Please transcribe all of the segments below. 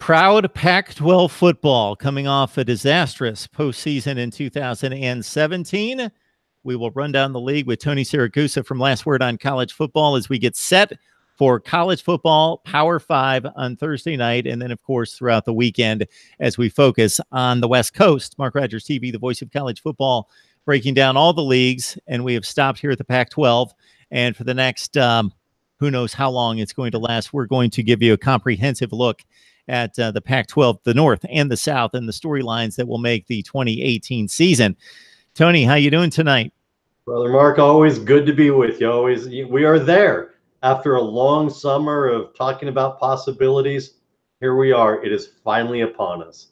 Proud Pac-12 football coming off a disastrous postseason in 2017. We will run down the league with Tony Siragusa from Last Word on College Football as we get set for college football Power 5 on Thursday night, and then, of course, throughout the weekend as we focus on the West Coast. Mark Rogers TV, the voice of college football, breaking down all the leagues, and we have stopped here at the Pac-12. And for the next, who knows how long it's going to last, we're going to give you a comprehensive look at the Pac-12, the North and the South, and the storylines that will make the 2018 season. Tony, how you doing tonight? Brother Mark, always good to be with you. We are there after a long summer of talking about possibilities. Here we are. It is finally upon us.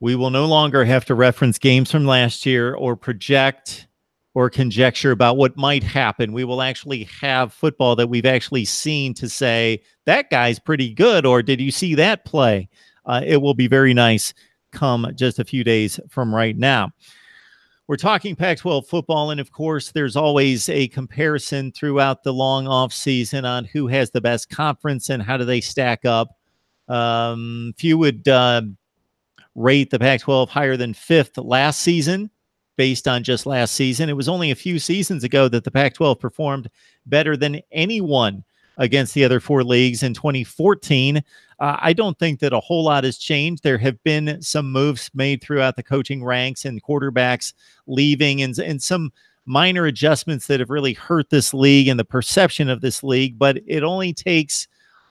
We will no longer have to reference games from last year or project or conjecture about what might happen. We will actually have football that we've actually seen to say, that guy's pretty good, or did you see that play? It will be very nice come just a few days from right now. We're talking Pac-12 football, and of course, there's always a comparison throughout the long off season on who has the best conference and how do they stack up. Few would rate the Pac-12 higher than fifth last season. Based on just last season. It was only a few seasons ago that the Pac-12 performed better than anyone against the other four leagues in 2014. I don't think that a whole lot has changed. There have been some moves made throughout the coaching ranks and quarterbacks leaving and some minor adjustments that have really hurt this league and the perception of this league. But it only takes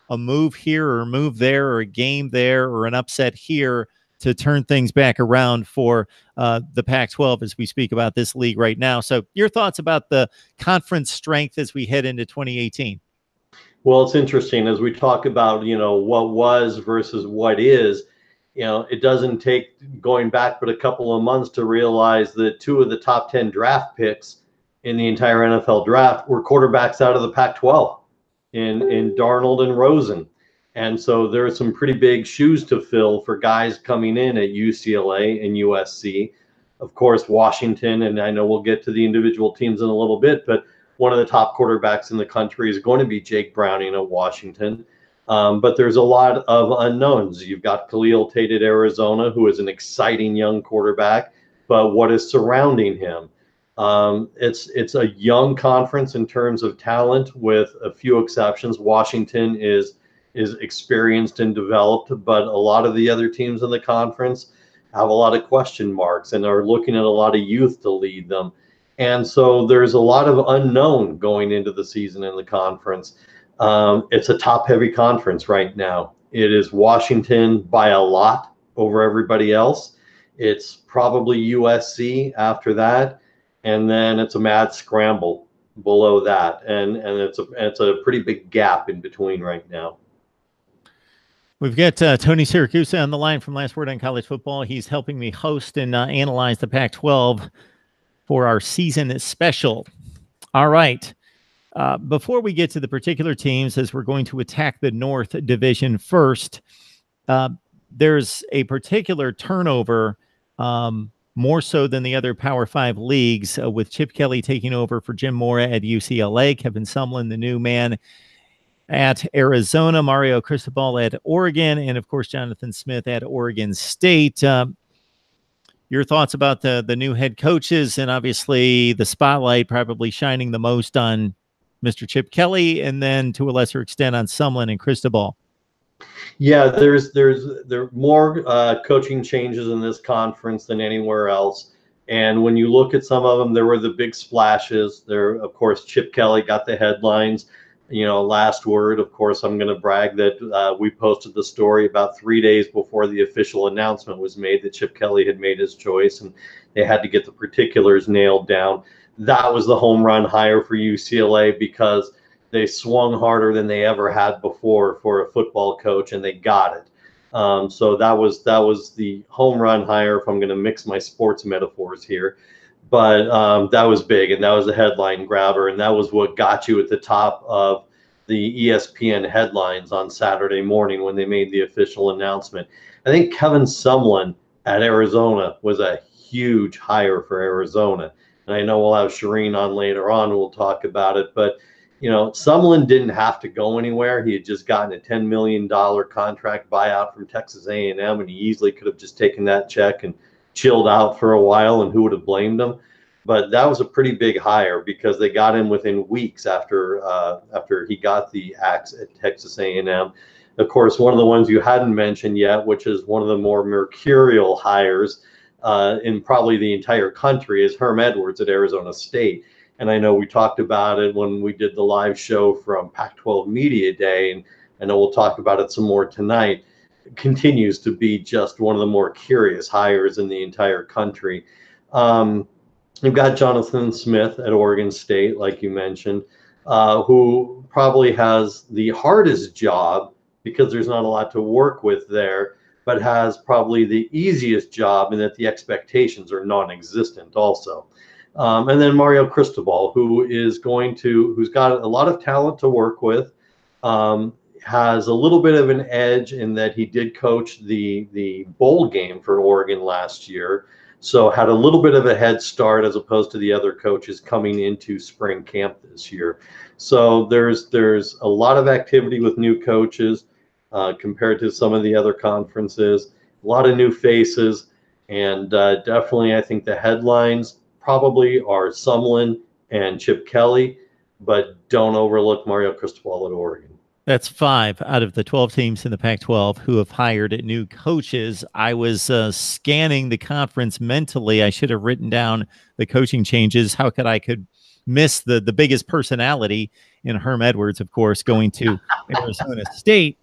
a move here or a move there or a game there or an upset here to turn things back around for the Pac-12 as we speak about this league right now. So your thoughts about the conference strength as we head into 2018? Well, it's interesting as we talk about, what was versus what is. It doesn't take going back but a couple of months to realize that two of the top 10 draft picks in the entire NFL draft were quarterbacks out of the Pac-12 in Darnold and Rosen. And so there are some pretty big shoes to fill for guys coming in at UCLA and USC. Of course, Washington, and I know we'll get to the individual teams in a little bit, but one of the top quarterbacks in the country is going to be Jake Browning at Washington. But there's a lot of unknowns. You've got Khalil Tate at Arizona, who is an exciting young quarterback, but what is surrounding him? It's a young conference in terms of talent with a few exceptions. Washington is experienced and developed, but a lot of the other teams in the conference have a lot of question marks and are looking at a lot of youth to lead them. And so there's a lot of unknown going into the season in the conference. It's a top-heavy conference right now. It is Washington by a lot over everybody else. It's probably USC after that, and then it's a mad scramble below that. And it's a pretty big gap in between right now. We've got Tony Siragusa on the line from Last Word on College Football. He's helping me host and analyze the Pac-12 for our season special. All right. Before we get to the particular teams, as we're going to attack the North Division first, there's a particular turnover, more so than the other Power 5 leagues, with Chip Kelly taking over for Jim Mora at UCLA, Kevin Sumlin, the new man at Arizona, Mario Cristobal at Oregon, and of course, Jonathan Smith at Oregon State. Your thoughts about the new head coaches, and obviously the spotlight probably shining the most on Mr. Chip Kelly, and then to a lesser extent on Sumlin and Cristobal. Yeah, there are more coaching changes in this conference than anywhere else. And when you look at some of them, there were the big splashes. There, of course, Chip Kelly got the headlines. Last word, of course, I'm going to brag that we posted the story about 3 days before the official announcement was made that Chip Kelly had made his choice, and they had to get the particulars nailed down. That was the home run hire for UCLA because they swung harder than they ever had before for a football coach, and they got it. So that was the home run hire, if I'm going to mix my sports metaphors here. But that was big, and that was a headline grabber, and that was what got you at the top of the ESPN headlines on Saturday morning when they made the official announcement. I think Kevin Sumlin at Arizona was a huge hire for Arizona. And I know we'll have Shireen on later on, we'll talk about it. But Sumlin didn't have to go anywhere. He had just gotten a $10 million contract buyout from Texas A&M, and he easily could have just taken that check and chilled out for a while, and who would have blamed him? But that was a pretty big hire because they got him within weeks after he got the axe at Texas A&M. Of course, one of the ones you hadn't mentioned yet, which is one of the more mercurial hires in probably the entire country, is Herm Edwards at Arizona State. And I know we talked about it when we did the live show from Pac-12 Media Day, and I know we'll talk about it some more tonight. It continues to be just one of the more curious hires in the entire country. You've got Jonathan Smith at Oregon State, like you mentioned, who probably has the hardest job because there's not a lot to work with there, but has probably the easiest job in that the expectations are non-existent also. And then Mario Cristobal, who's got a lot of talent to work with, has a little bit of an edge in that he did coach the bowl game for Oregon last year, so had a little bit of a head start as opposed to the other coaches coming into spring camp this year. So there's a lot of activity with new coaches compared to some of the other conferences, a lot of new faces, and definitely I think the headlines probably are Sumlin and Chip Kelly, but don't overlook Mario Cristobal at Oregon. That's 5 out of the 12 teams in the Pac-12 who have hired new coaches. I was scanning the conference mentally. I should have written down the coaching changes. How could I miss the biggest personality in Herm Edwards, of course, going to Arizona State.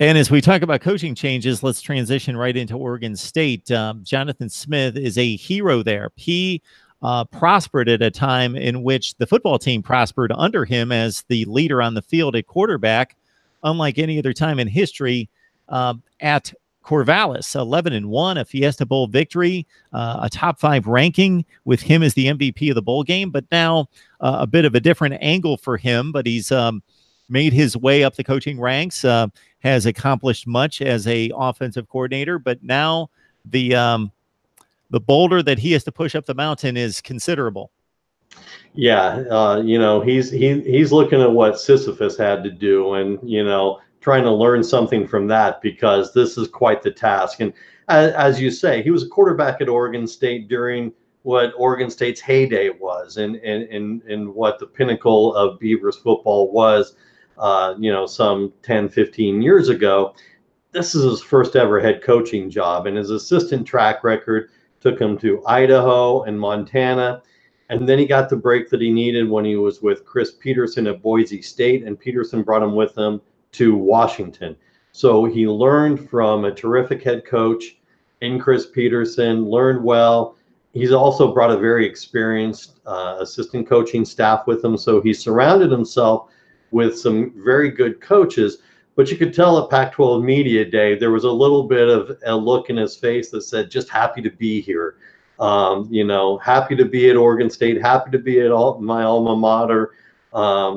And as we talk about coaching changes, let's transition right into Oregon State. Jonathan Smith is a hero there. He prospered at a time in which the football team prospered under him as the leader on the field at quarterback, unlike any other time in history. At Corvallis, 11-1, a Fiesta Bowl victory, a top 5 ranking with him as the MVP of the bowl game. But now a bit of a different angle for him, but he's made his way up the coaching ranks, has accomplished much as a offensive coordinator, but now the boulder that he has to push up the mountain is considerable. Yeah, he's looking at what Sisyphus had to do, and trying to learn something from that, because this is quite the task. And as you say, he was a quarterback at Oregon State during what Oregon State's heyday was, and what the pinnacle of Beavers football was, some 10, 15 years ago. This is his first ever head coaching job, and his assistant track record took him to Idaho and Montana. And then he got the break that he needed when he was with Chris Peterson at Boise State, and Peterson brought him with him to Washington. So he learned from a terrific head coach in Chris Peterson, learned well. He's also brought a very experienced assistant coaching staff with him. So he surrounded himself with some very good coaches. But you could tell at Pac-12 Media Day, there was a little bit of a look in his face that said, just happy to be here. Happy to be at Oregon State, happy to be at my alma mater,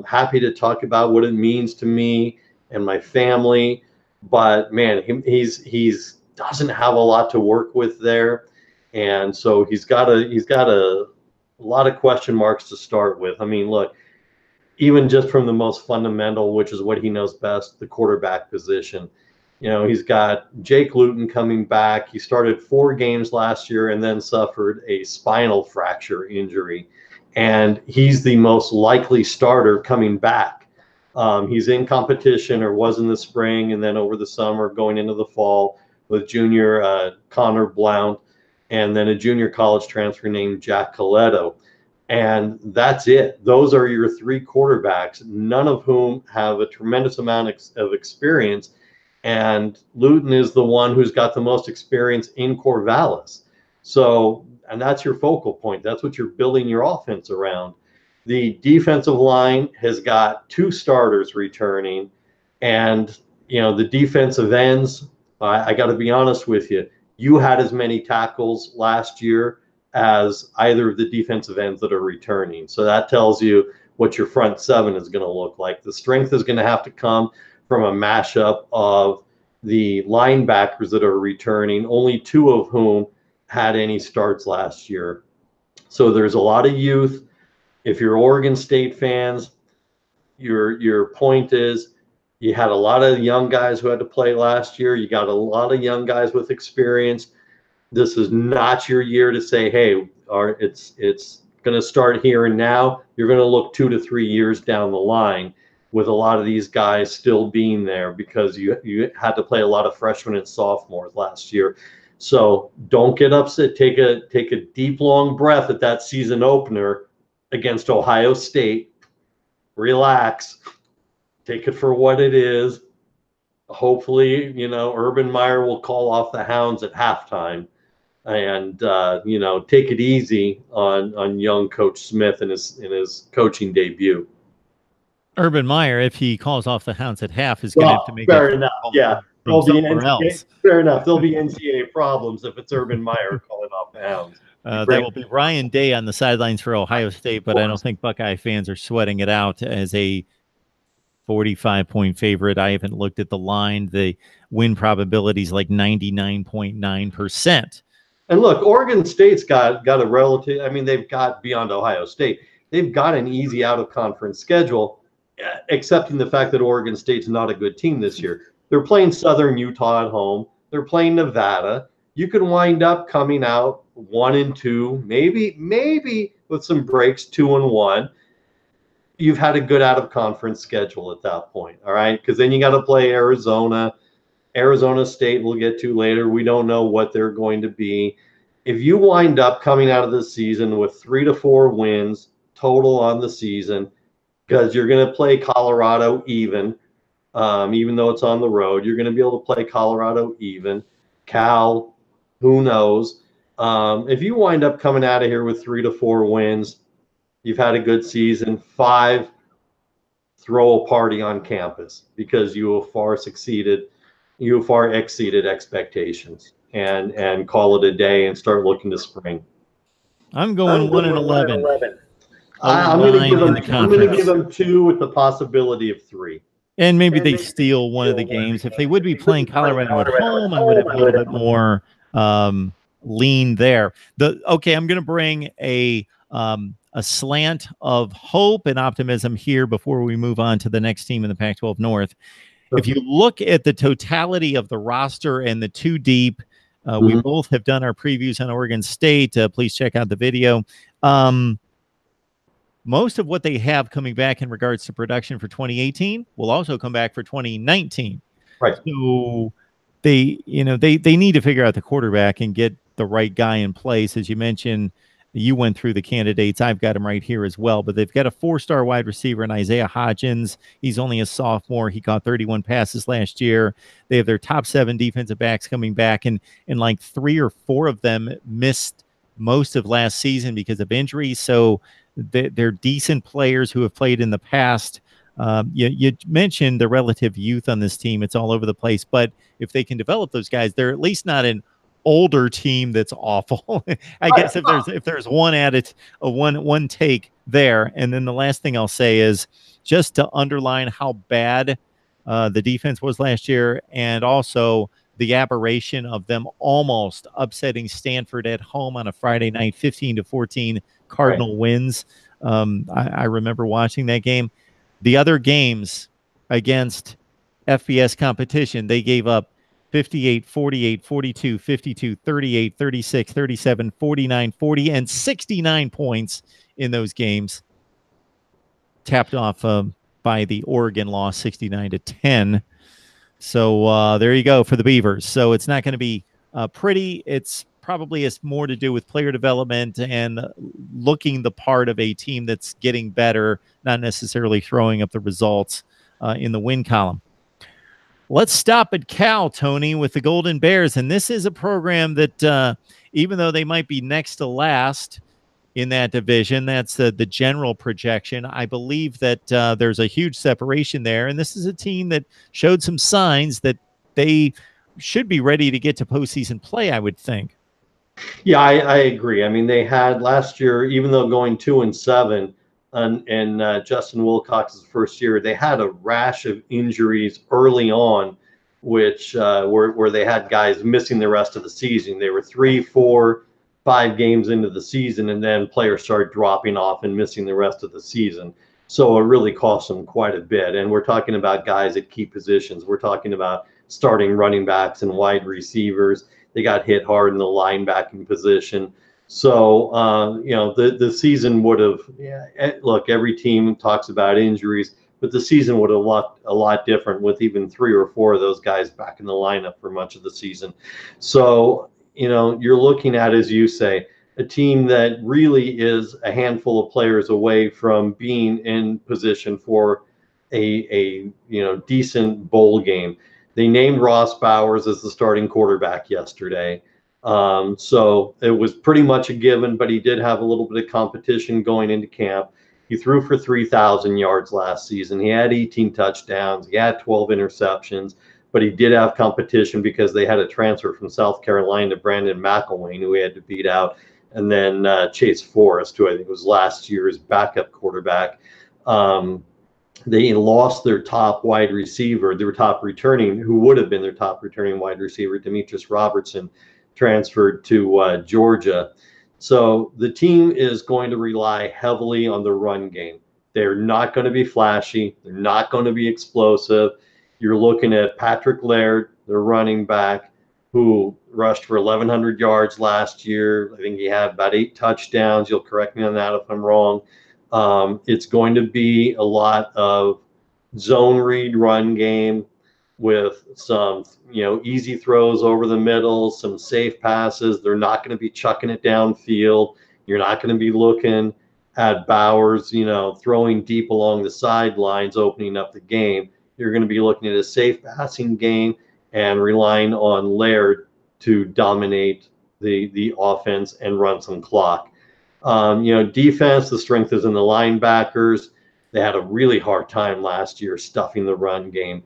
happy to talk about what it means to me and my family. But man, he's doesn't have a lot to work with there, and so he's got a lot of question marks to start with. I mean, look, even just from the most fundamental, which is what he knows best, the quarterback position. He's got Jake Luton coming back. He started 4 games last year and then suffered a spinal fracture injury. And he's the most likely starter coming back. He's in competition, or was in the spring, and then over the summer going into the fall with junior Connor Blount, and then a junior college transfer named Jack Coletto. And that's it. Those are your 3 quarterbacks, none of whom have a tremendous amount of experience. And Luton is the one who's got the most experience in Corvallis. So, and that's your focal point. That's what you're building your offense around. The defensive line has got 2 starters returning. And, the defensive ends, I got to be honest with you, you had as many tackles last year as either of the defensive ends that are returning. So that tells you what your front 7 is going to look like. The strength is going to have to come from a mashup of the linebackers that are returning, only 2 of whom had any starts last year. So there's a lot of youth. If you're Oregon State fans, your point is you had a lot of young guys who had to play last year. You got a lot of young guys with experience. This is not your year to say, hey, it's going to start here and now. You're going to look 2 to 3 years down the line with a lot of these guys still being there because you had to play a lot of freshmen and sophomores last year. So don't get upset. Take a deep, long breath at that season opener against Ohio State. Relax. Take it for what it is. Hopefully, Urban Meyer will call off the Hounds at halftime and take it easy on young Coach Smith in his coaching debut. Urban Meyer, if he calls off the Hounds at half, is going to have to make fair enough. Yeah, from somewhere else. Fair enough. There'll be NCAA problems if it's Urban Meyer calling off the Hounds. That will be Ryan Day on the sidelines for Ohio State, but I don't think Buckeye fans are sweating it out as a 45-point favorite. I haven't looked at the line. The win probability is like 99.9%. And look, Oregon State's got a relative. I mean, they've got beyond Ohio State. They've got an easy out-of-conference schedule, accepting the fact that Oregon State's not a good team this year. They're playing Southern Utah at home. They're playing Nevada. You could wind up coming out 1-2, maybe with some breaks 2-1. You've had a good out-of-conference schedule at that point, all right? Because then you got to play Arizona State. We'll get to later. We don't know what they're going to be. If you wind up coming out of the season with 3 to 4 wins total on the season, because you're going to play Colorado even though it's on the road. You're going to be able to play Colorado even. Cal, who knows? If you wind up coming out of here with 3 to 4 wins, you've had a good season. 5, throw a party on campus because you have far exceeded expectations, and call it a day and start looking to spring. I'm going 1-11. I'm going to give them 2 with the possibility of 3. And maybe they steal one of the games. If they would be playing Colorado at home, I would have a little bit more lean there. I'm going to bring a slant of hope and optimism here before we move on to the next team in the Pac-12 North. If you look at the totality of the roster and the 2 deep, we both have done our previews on Oregon State. Please check out the video. Most of what they have coming back in regards to production for 2018 will also come back for 2019. Right. So they need to figure out the quarterback and get the right guy in place. As you mentioned, you went through the candidates. I've got him right here as well. But they've got a 4-star wide receiver in Isaiah Hodgins. He's only a sophomore. He caught 31 passes last year. They have their top 7 defensive backs coming back, and like 3 or 4 of them missed most of last season because of injuries. So they're decent players who have played in the past. You mentioned the relative youth on this team. It's all over the place. But if they can develop those guys, they're at least not an older team that's awful. I guess if there's one added, one take there. And then the last thing I'll say is just to underline how bad the defense was last year, and also the aberration of them almost upsetting Stanford at home on a Friday night, 15-14 Cardinal wins. I remember watching that game. The other games against FBS competition, they gave up 58, 48, 42, 52, 38, 36, 37, 49, 40, and 69 points in those games. Tapped off by the Oregon loss, 69-10. So there you go for the Beavers. So it's not going to be pretty. It's probably has more to do with player development and looking the part of a team that's getting better, not necessarily throwing up the results in the win column. Let's stop at Cal, Tony, with the Golden Bears. And this is a program that even though they might be next to last in that division, that's the general projection. I believe that there's a huge separation there. And this is a team that showed some signs that they should be ready to get to postseason play, I would think. Yeah, I agree. I mean, they had last year, even though going 2-7 in Justin Wilcox's first year, they had a rash of injuries early on, which where they had guys missing the rest of the season. They were 3, 4, 5 games into the season, and then players start dropping off and missing the rest of the season. So it really costs them quite a bit. And we're talking about guys at key positions. We're talking about starting running backs and wide receivers. They got hit hard in the linebacking position. So, the season would have, look, every team talks about injuries, but the season would have looked a lot different with even 3 or 4 of those guys back in the lineup for much of the season. So, you're looking at, as you say, a team that really is a handful of players away from being in position for a decent bowl game. They named Ross Bowers as the starting quarterback yesterday. So it was pretty much a given, but he did have a little bit of competition going into camp. He threw for 3,000 yards last season. He had 18 touchdowns. He had 12 interceptions, but he did have competition because they had a transfer from South Carolina, Brandon McElwain, who he had to beat out, and then Chase Forrest, who I think was last year's backup quarterback. They lost their top wide receiver, their top returning, who would have been their top returning wide receiver, Demetrius Robertson, transferred to Georgia. So the team is going to rely heavily on the run game. They're not going to be flashy. They're not going to be explosive. You're looking at Patrick Laird, their running back, who rushed for 1,100 yards last year. I think he had about 8 touchdowns. You'll correct me on that if I'm wrong. It's going to be a lot of zone read run game with some, easy throws over the middle, some safe passes. They're not going to be chucking it downfield. You're not going to be looking at Bowers, throwing deep along the sidelines, opening up the game. You're going to be looking at a safe passing game and relying on Laird to dominate the offense and run some clock. Defense, the strength is in the linebackers. They had a really hard time last year stuffing the run game.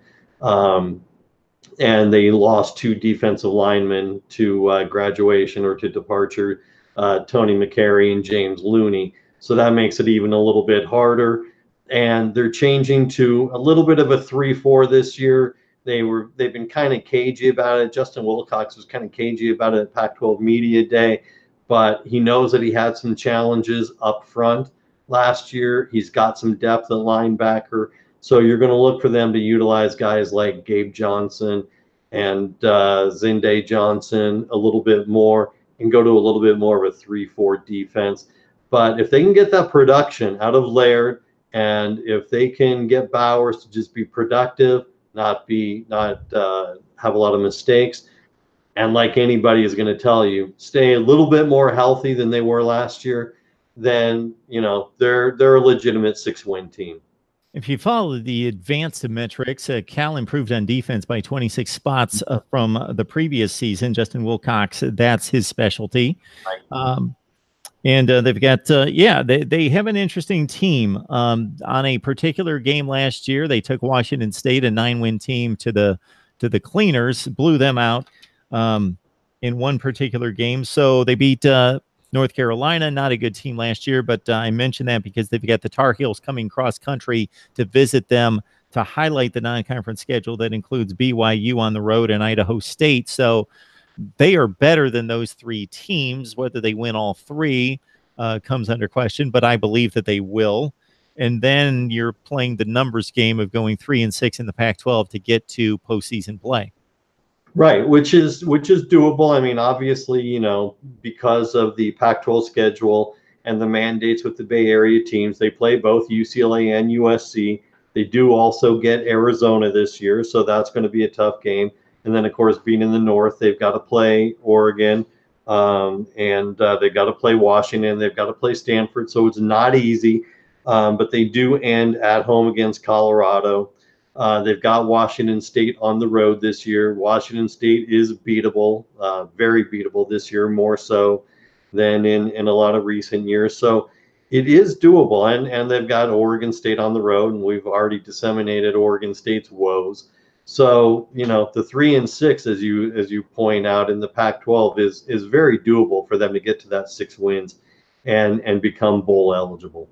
And they lost 2 defensive linemen to graduation or to departure, Tony McCary and James Looney. So that makes it even a little bit harder. And they're changing to a little bit of a 3-4 this year. They've been kind of cagey about it. Justin Wilcox was kind of cagey about it at Pac-12 Media Day, but he knows that he had some challenges up front last year. He's got some depth at linebacker. So you're going to look for them to utilize guys like Gabe Johnson and Zinde Johnson a little bit more and go to a little bit more of a 3-4 defense. But if they can get that production out of Laird, and if they can get Bowers to just be productive, not have a lot of mistakes, and like anybody is going to tell you, stay a little bit more healthy than they were last year, then they're a legitimate 6-win team. If you follow the advanced metrics, Cal improved on defense by 26 spots from the previous season. Justin Wilcox, that's his specialty. And they've got, they have an interesting team. On a particular game last year, they took Washington State, a 9-win team, to the Cleaners, blew them out in one particular game. So they beat North Carolina, not a good team last year, but I mentioned that because they've got the Tar Heels coming cross country to visit them to highlight the non-conference schedule that includes BYU on the road and Idaho State. So they are better than those 3 teams. Whether they win all 3 comes under question, but I believe that they will. And then you're playing the numbers game of going 3-6 in the Pac-12 to get to postseason play. Right, which is doable. I mean, obviously, because of the Pac-12 schedule and the mandates with the Bay Area teams, they play both UCLA and USC. They do also get Arizona this year, so that's going to be a tough game. And then, of course, being in the North, they've got to play Oregon, and they've got to play Washington. They've got to play Stanford, so it's not easy. But they do end at home against Colorado. They've got Washington State on the road this year. Washington State is beatable, very beatable this year, more so than in a lot of recent years. So it is doable. And they've got Oregon State on the road, and we've already disseminated Oregon State's woes. So, the 3-6, as you point out in the Pac-12, is very doable for them to get to that 6 wins and become bowl eligible.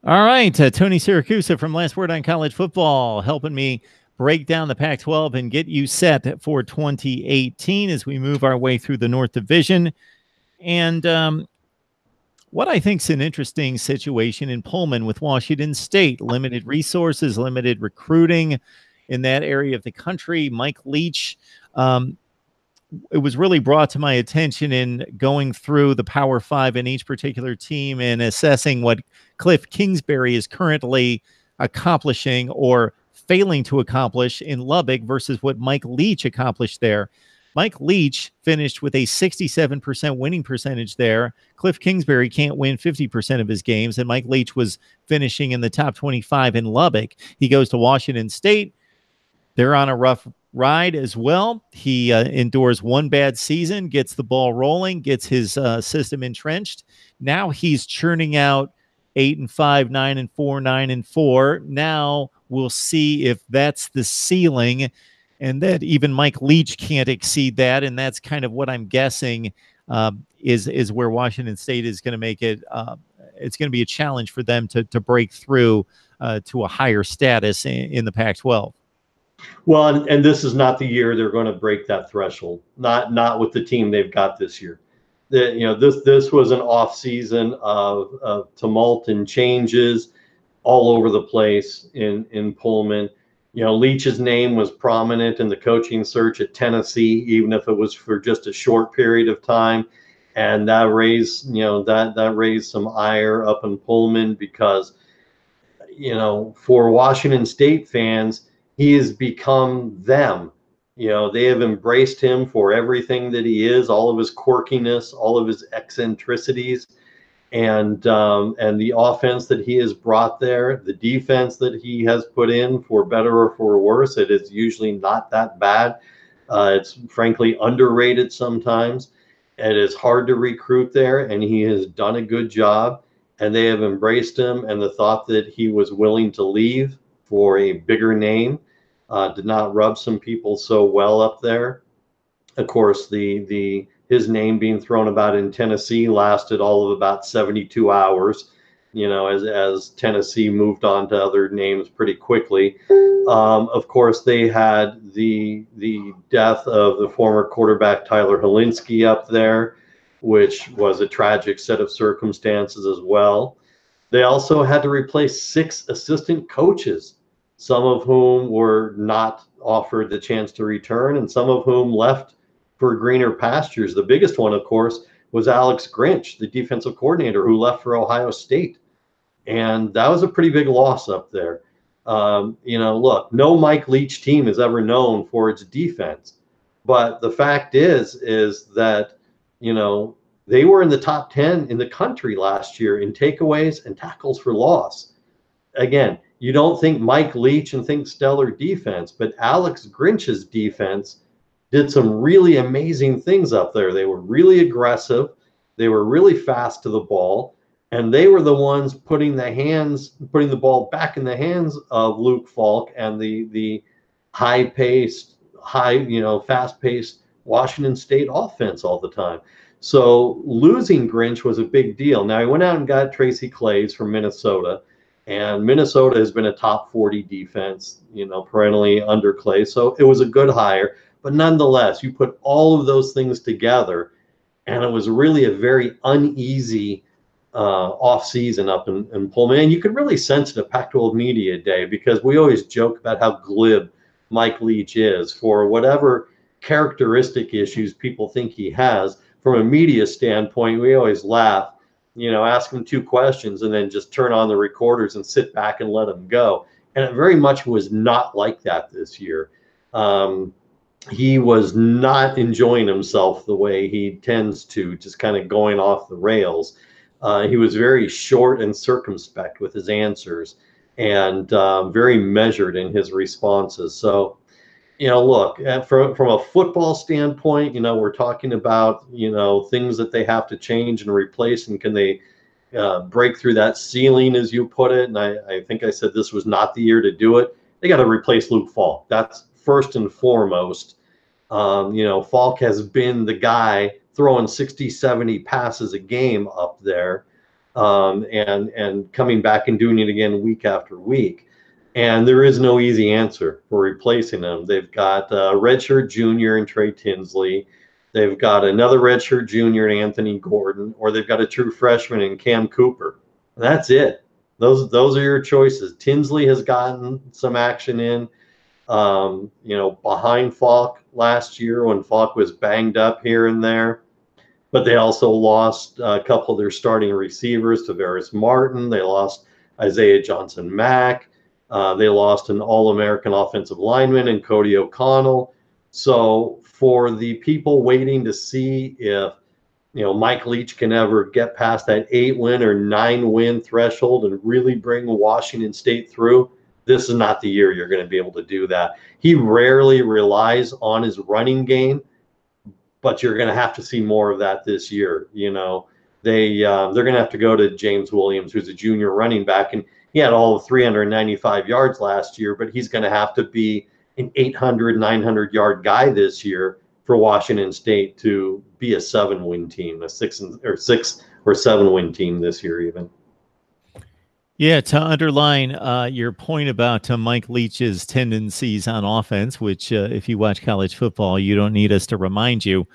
All right, Tony Siracusa from Last Word on College Football helping me break down the Pac-12 and get you set for 2018 as we move our way through the North Division. And what I think is an interesting situation in Pullman with Washington State, limited resources, limited recruiting in that area of the country. Mike Leach, it was really brought to my attention in going through the Power Five in each particular team and assessing what Cliff Kingsbury is currently accomplishing or failing to accomplish in Lubbock versus what Mike Leach accomplished there. Mike Leach finished with a 67% winning percentage there. Cliff Kingsbury can't win 50% of his games, and Mike Leach was finishing in the top 25 in Lubbock. He goes to Washington State. They're on a rough ride as well. He endures one bad season, gets the ball rolling, gets his system entrenched. Now he's churning out 8-5, 9-4, 9-4. Now we'll see if that's the ceiling, and that even Mike Leach can't exceed that. And that's kind of what I'm guessing is where Washington State is going to make it. It's going to be a challenge for them to break through to a higher status in the Pac-12. Well, and this is not the year they're going to break that threshold. Not with the team they've got this year. This was an off season of tumult and changes all over the place in Pullman. Leach's name was prominent in the coaching search at Tennessee, even if it was for just a short period of time, and that raised that raised some ire up in Pullman because for Washington State fans, he has become them. They have embraced him for everything that he is, all of his quirkiness, all of his eccentricities, and the offense that he has brought there, the defense that he has put in, for better or for worse. It is usually not that bad. It's frankly underrated sometimes. It is hard to recruit there, and he has done a good job. And they have embraced him, and the thought that he was willing to leave for a bigger name did not rub some people so well up there. Of course, his name being thrown about in Tennessee lasted all of about 72 hours, as Tennessee moved on to other names pretty quickly. Of course, they had the death of the former quarterback Tyler Helinski up there, which was a tragic set of circumstances as well. They also had to replace 6 assistant coaches, some of whom were not offered the chance to return, and some of whom left for greener pastures. The biggest one, of course, was Alex Grinch, the defensive coordinator, who left for Ohio State. And that was a pretty big loss up there. Look, no Mike Leach team is ever known for its defense. But the fact is that they were in the top 10 in the country last year in takeaways and tackles for loss. Again, you don't think Mike Leach and think stellar defense, but Alex Grinch's defense did some really amazing things up there. They were really aggressive. They were really fast to the ball, and they were the ones putting the ball back in the hands of Luke Falk and the high-paced, fast-paced Washington State offense all the time. So losing Grinch was a big deal. Now, he went out and got Tracy Claeys from Minnesota, and Minnesota has been a top 40 defense, perennially under Clay. So it was a good hire. But nonetheless, you put all of those things together, and it was really a very uneasy off-season up in Pullman. And you could really sense it at Pac-12 Media Day, because we always joke about how glib Mike Leach is. For whatever characteristic issues people think he has, from a media standpoint, we always laugh, ask him 2 questions and then just turn on the recorders and sit back and let him go. And it very much was not like that this year. He was not enjoying himself the way he tends to, just kind of going off the rails. He was very short and circumspect with his answers, and very measured in his responses. So, look, from a football standpoint, we're talking about, things that they have to change and replace, and can they break through that ceiling, as you put it. And I think I said this was not the year to do it. They got to replace Luke Falk. That's first and foremost. Falk has been the guy throwing 60, 70 passes a game up there, and coming back and doing it again week after week. And there is no easy answer for replacing him. They've got redshirt junior and Trey Tinsley. They've got another redshirt junior in Anthony Gordon, or they've got a true freshman in Cam Cooper. And that's it. Those are your choices. Tinsley has gotten some action in, behind Falk last year when Falk was banged up here and there. But they also lost a couple of their starting receivers, Tavares Martin. They lost Isaiah Johnson-Mack. They lost an All-American offensive lineman in Cody O'Connell. So for the people waiting to see if Mike Leach can ever get past that 8-win or 9-win threshold and really bring Washington State through, this is not the year you're going to be able to do that. He rarely relies on his running game, but you're going to have to see more of that this year. They're going to have to go to James Williams, who's a junior running back, and he had all of 395 yards last year, but he's going to have to be an 800, 900-yard guy this year for Washington State to be a 7-win team, a 6 or 7-win team this year even. Yeah, to underline your point about Mike Leach's tendencies on offense, which if you watch college football, you don't need us to remind you.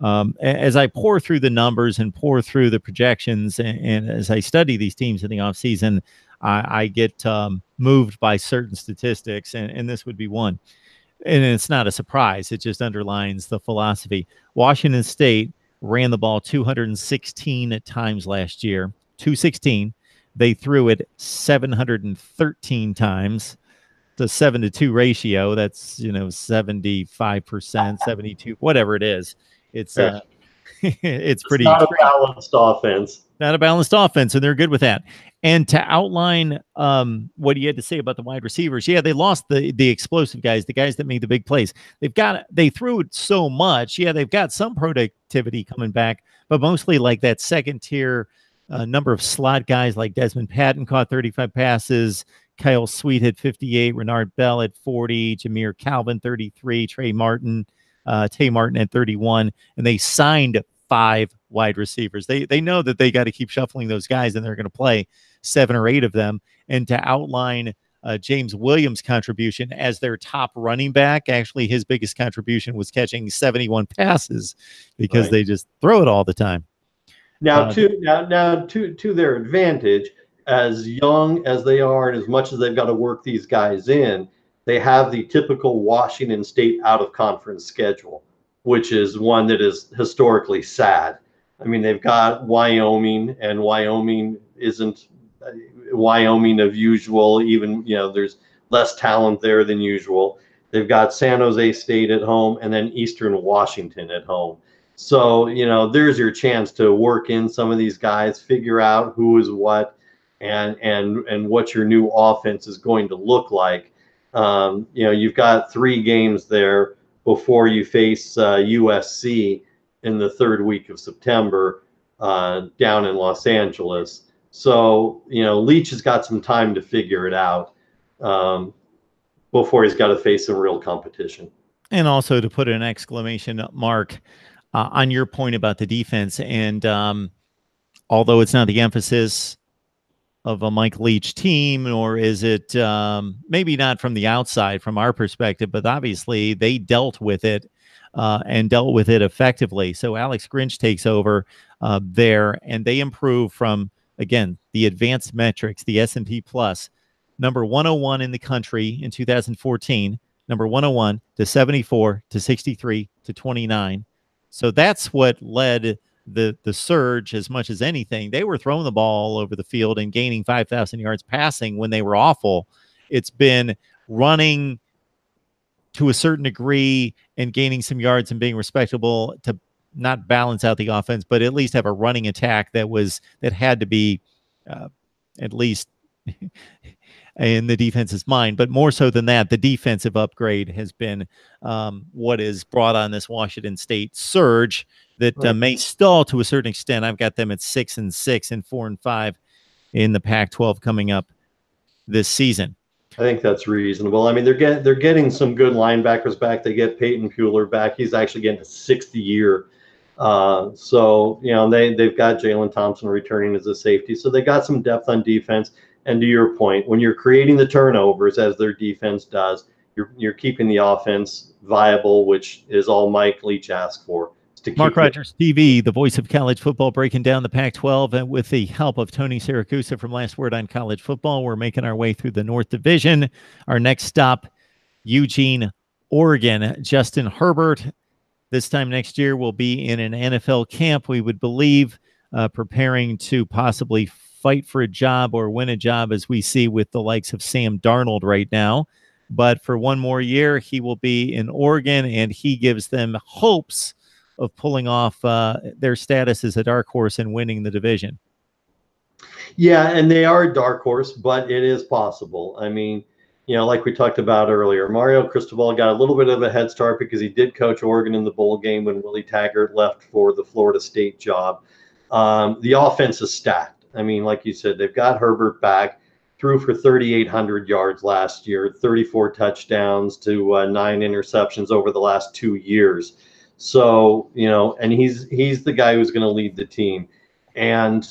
As I pour through the numbers and pour through the projections, and as I study these teams in the offseason, I get moved by certain statistics, and this would be one. And it's not a surprise. It just underlines the philosophy. Washington State ran the ball 216 times last year, 216. They threw it 713 times. It's a 7-to-2 ratio. That's 75%, 72, whatever it is. It's it's pretty. Not a balanced offense. Not a balanced offense, and they're good with that. And to outline what you had to say about the wide receivers, yeah, they lost the explosive guys, the guys that made the big plays. They threw it so much. Yeah, they've got some productivity coming back, but mostly like that second tier number of slot guys like Desmond Patton caught 35 passes, Kyle Sweet had 58, Renard Bell at 40, Jameer Calvin 33, Tay Martin at 31, and they signed 5 wide receivers. They know that they got to keep shuffling those guys, and they're going to play 7 or 8 of them. And to outline James Williams' contribution as their top running back, actually his biggest contribution was catching 71 passes because they just throw it all the time. Now, to their advantage, as young as they are, and as much as they've got to work these guys in, they have the typical Washington State out-of-conference schedule, which is one that is historically sad. I mean, they've got Wyoming, and Wyoming isn't Wyoming of usual. Even, there's less talent there than usual. They've got San Jose State at home, and then Eastern Washington at home. So, there's your chance to work in some of these guys, figure out who is what, and what your new offense is going to look like. You've got 3 games there before you face USC in the 3rd week of September down in Los Angeles. So, Leach has got some time to figure it out before he's got to face some real competition. And also to put an exclamation mark on your point about the defense, and although it's not the emphasis of a Mike Leach team, or is it maybe not from the outside, from our perspective, but obviously they dealt with it and dealt with it effectively. So Alex Grinch takes over there, and they improve from, again, the advanced metrics, the S&P Plus, number 101 in the country in 2014, number 101 to 74 to 63 to 29. So that's what led the surge as much as anything. They were throwing the ball all over the field and gaining 5,000 yards passing when they were awful. It's been running to a certain degree and gaining some yards and being respectable to not balance out the offense, but at least have a running attack that had to be at least in the defense's mind. But more so than that, the defensive upgrade has been what has brought on this Washington State surge that may stall to a certain extent. I've got them at 6-6 and 4-5 in the Pac-12 coming up this season. I think that's reasonable. I mean, they're getting some good linebackers back. They get Peyton Puller back. He's actually getting a 6th year. So, they've got Jalen Thompson returning as a safety. So they got some depth on defense. And to your point, when you're creating the turnovers, as their defense does, you're keeping the offense viable, which is all Mike Leach asked for. to Mark keep the Rogers TV, the voice of college football, breaking down the Pac-12, and with the help of Tony Siracusa from Last Word on College Football, we're making our way through the North Division. Our next stop, Eugene, Oregon. Justin Herbert, this time next year, will be in an NFL camp, we would believe, preparing to possibly fight for a job or win a job, as we see with the likes of Sam Darnold right now. But for one more year, he will be in Oregon, and he gives them hopes of pulling off their status as a dark horse and winning the division. Yeah, and they are a dark horse, but it is possible. I mean, like we talked about earlier, Mario Cristobal got a little bit of a head start because he did coach Oregon in the bowl game when Willie Taggart left for the Florida State job. The offense is stacked. I mean, like you said, they've got Herbert back, threw for 3,800 yards last year, 34 touchdowns to 9 interceptions over the last 2 years. So, and he's the guy who's going to lead the team. And,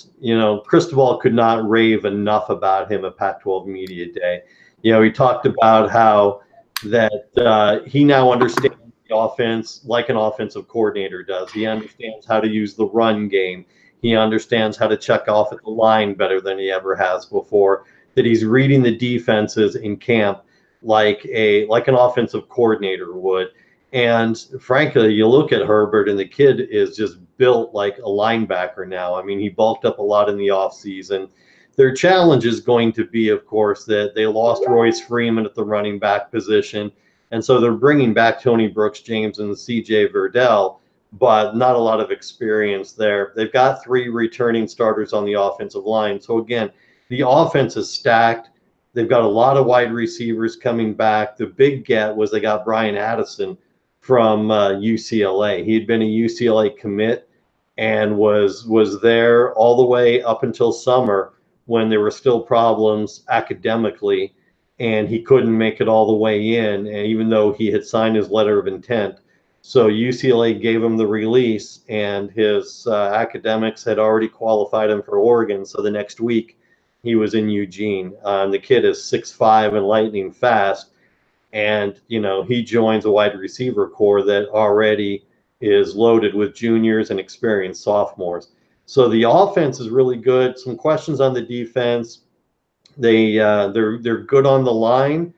Cristobal could not rave enough about him at Pac-12 Media Day. He talked about how that he now understands the offense like an offensive coordinator does. He understands how to use the run game. He understands how to check off at the line better than he ever has before, that he's reading the defenses in camp like an offensive coordinator would. And frankly, you look at Herbert, and the kid is just built like a linebacker now. I mean, he bulked up a lot in the offseason. Their challenge is going to be, of course, that they lost Royce Freeman at the running back position. And so they're bringing back Tony Brooks-James and C.J. Verdell, but not a lot of experience there. They've got 3 returning starters on the offensive line. So again, the offense is stacked. They've got a lot of wide receivers coming back. The big get was they got Brian Addison from UCLA. He had been a UCLA commit and was there all the way up until summer when there were still problems academically, and he couldn't make it all the way in, and even though he had signed his letter of intent. So UCLA gave him the release, and his academics had already qualified him for Oregon. So the next week he was in Eugene. The kid is 6'5" and lightning fast. And, he joins a wide receiver core that already is loaded with juniors and experienced sophomores. So the offense is really good. Some questions on the defense. They're good on the line.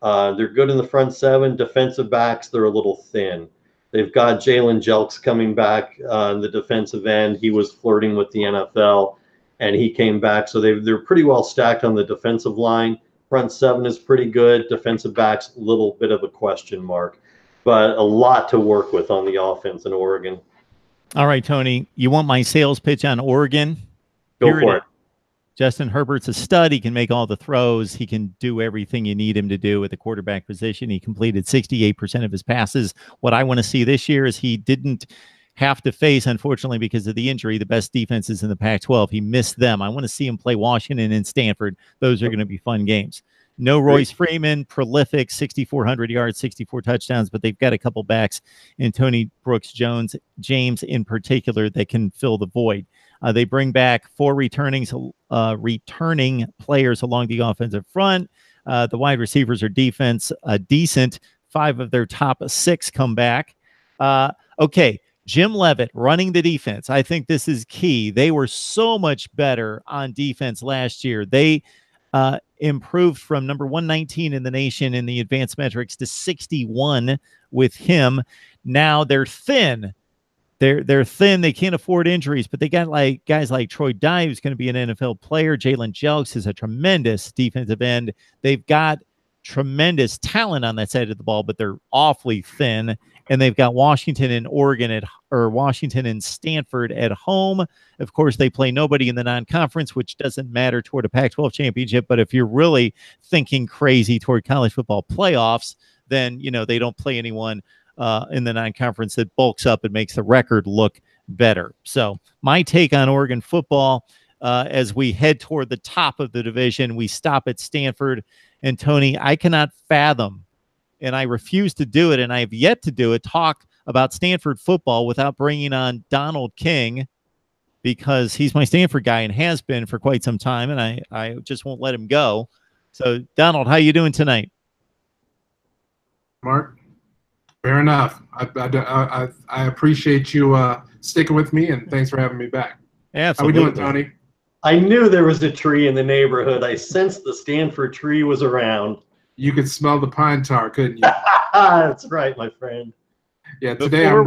They're good in the front 7. Defensive backs, they're a little thin. They've got Jalen Jelks coming back on the defensive end. He was flirting with the NFL, and he came back. So they're pretty well stacked on the defensive line. Front 7 is pretty good. Defensive backs, a little bit of a question mark, but a lot to work with on the offense in Oregon. All right, Tony, you want my sales pitch on Oregon? Go for it. Justin Herbert's a stud. He can make all the throws. He can do everything you need him to do at the quarterback position. He completed 68% of his passes. What I want to see this year is he didn't have to face, unfortunately, because of the injury, the best defenses in the Pac-12. He missed them. I want to see him play Washington and Stanford. Those are going to be fun games. No Royce Freeman, prolific, 6,400 yards, 64 touchdowns, but they've got a couple backs in Tony Brooks-James in particular that can fill the void. They bring back 4 returning players along the offensive front. The wide receivers are decent. 5 of their top 6 come back. Okay. Jim Leavitt running the defense. I think this is key. They were so much better on defense last year. They improved from number 119 in the nation in the advanced metrics to 61 with him. Now they're thin. They're thin. They can't afford injuries, but they got like guys like Troy Dye, who's going to be an NFL player. Jalen Jelks is a tremendous defensive end. They've got tremendous talent on that side of the ball, but they're awfully thin. And they've got Washington and Washington and Stanford at home. Of course, they play nobody in the non-conference, which doesn't matter toward a Pac-12 championship. But if you're really thinking crazy toward college football playoffs, then, they don't play anyone in the non-conference that bulks up and makes the record look better. So my take on Oregon football, as we head toward the top of the division, we stop at Stanford. And Tony, I cannot fathom, and I refuse to do it, and I have yet to do it, talk about Stanford football without bringing on Donald King, because he's my Stanford guy and has been for quite some time, and I just won't let him go. So, Donald, how you doing tonight? Mark, fair enough. I appreciate you sticking with me, and thanks for having me back. Absolutely. How we doing, Tony? I knew there was a tree in the neighborhood. I sensed the Stanford tree was around. You could smell the pine tar, couldn't you? That's right, my friend. Yeah, today I'm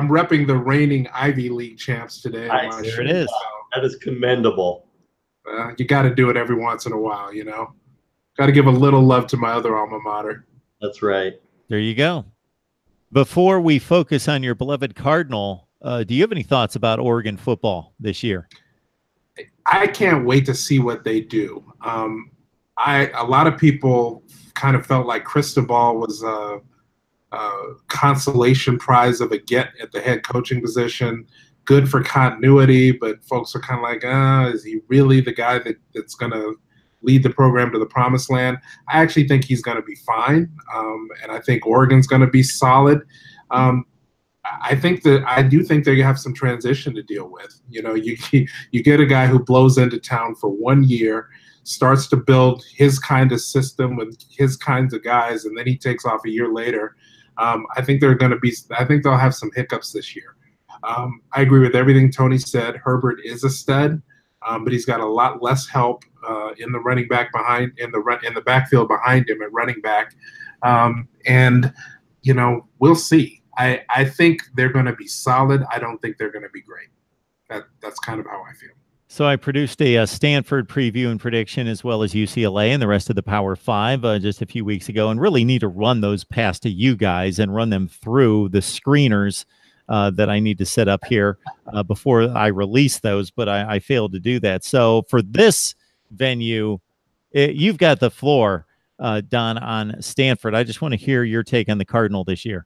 repping the reigning Ivy League champs today. There it is. That is commendable. You got to do it every once in a while, you know. Got to give a little love to my other alma mater. That's right. There you go. Before we focus on your beloved Cardinal, do you have any thoughts about Oregon football this year? I can't wait to see what they do. A lot of people kind of felt like Cristobal was a consolation prize of a get at the head coaching position. Good for continuity, but folks are kind of like, is he really the guy that's going to lead the program to the promised land? I actually think he's going to be fine, and I think Oregon's going to be solid. I do think they have some transition to deal with. You know, you get a guy who blows into town for 1 year, starts to build his kind of system with his kinds of guys, and then he takes off a year later. I think they'll have some hiccups this year. I agree with everything Tony said. Herbert is a stud, but he's got a lot less help in the running back in the backfield behind him at running back, and you know, we'll see. I think they're going to be solid. I don't think they're going to be great. That's kind of how I feel. So I produced a Stanford preview and prediction, as well as UCLA and the rest of the Power Five just a few weeks ago, and really need to run those past to you guys and run them through the screeners that I need to set up here before I release those, but I failed to do that. So for this venue, you've got the floor, Don, on Stanford. I just want to hear your take on the Cardinal this year.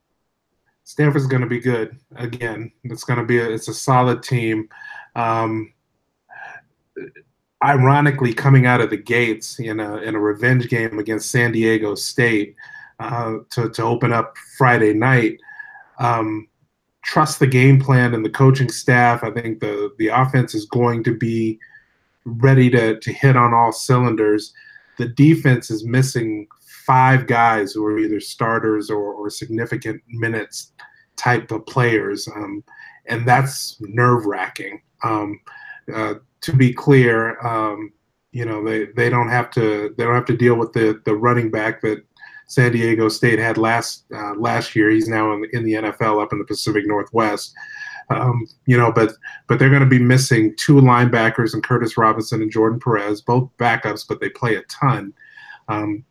Stanford's going to be good again. It's a solid team. Ironically, coming out of the gates in a revenge game against San Diego State to open up Friday night, trust the game plan and the coaching staff. I think the offense is going to be ready to hit on all cylinders. The defense is missing 5 guys who are either starters or significant minutes type of players, and that's nerve-wracking. To be clear, you know, they don't have to deal with the running back that San Diego State had last year. He's now in the NFL up in the Pacific Northwest. You know, but they're going to be missing 2 linebackers, and Curtis Robinson and Jordan Perez, both backups, but they play a ton.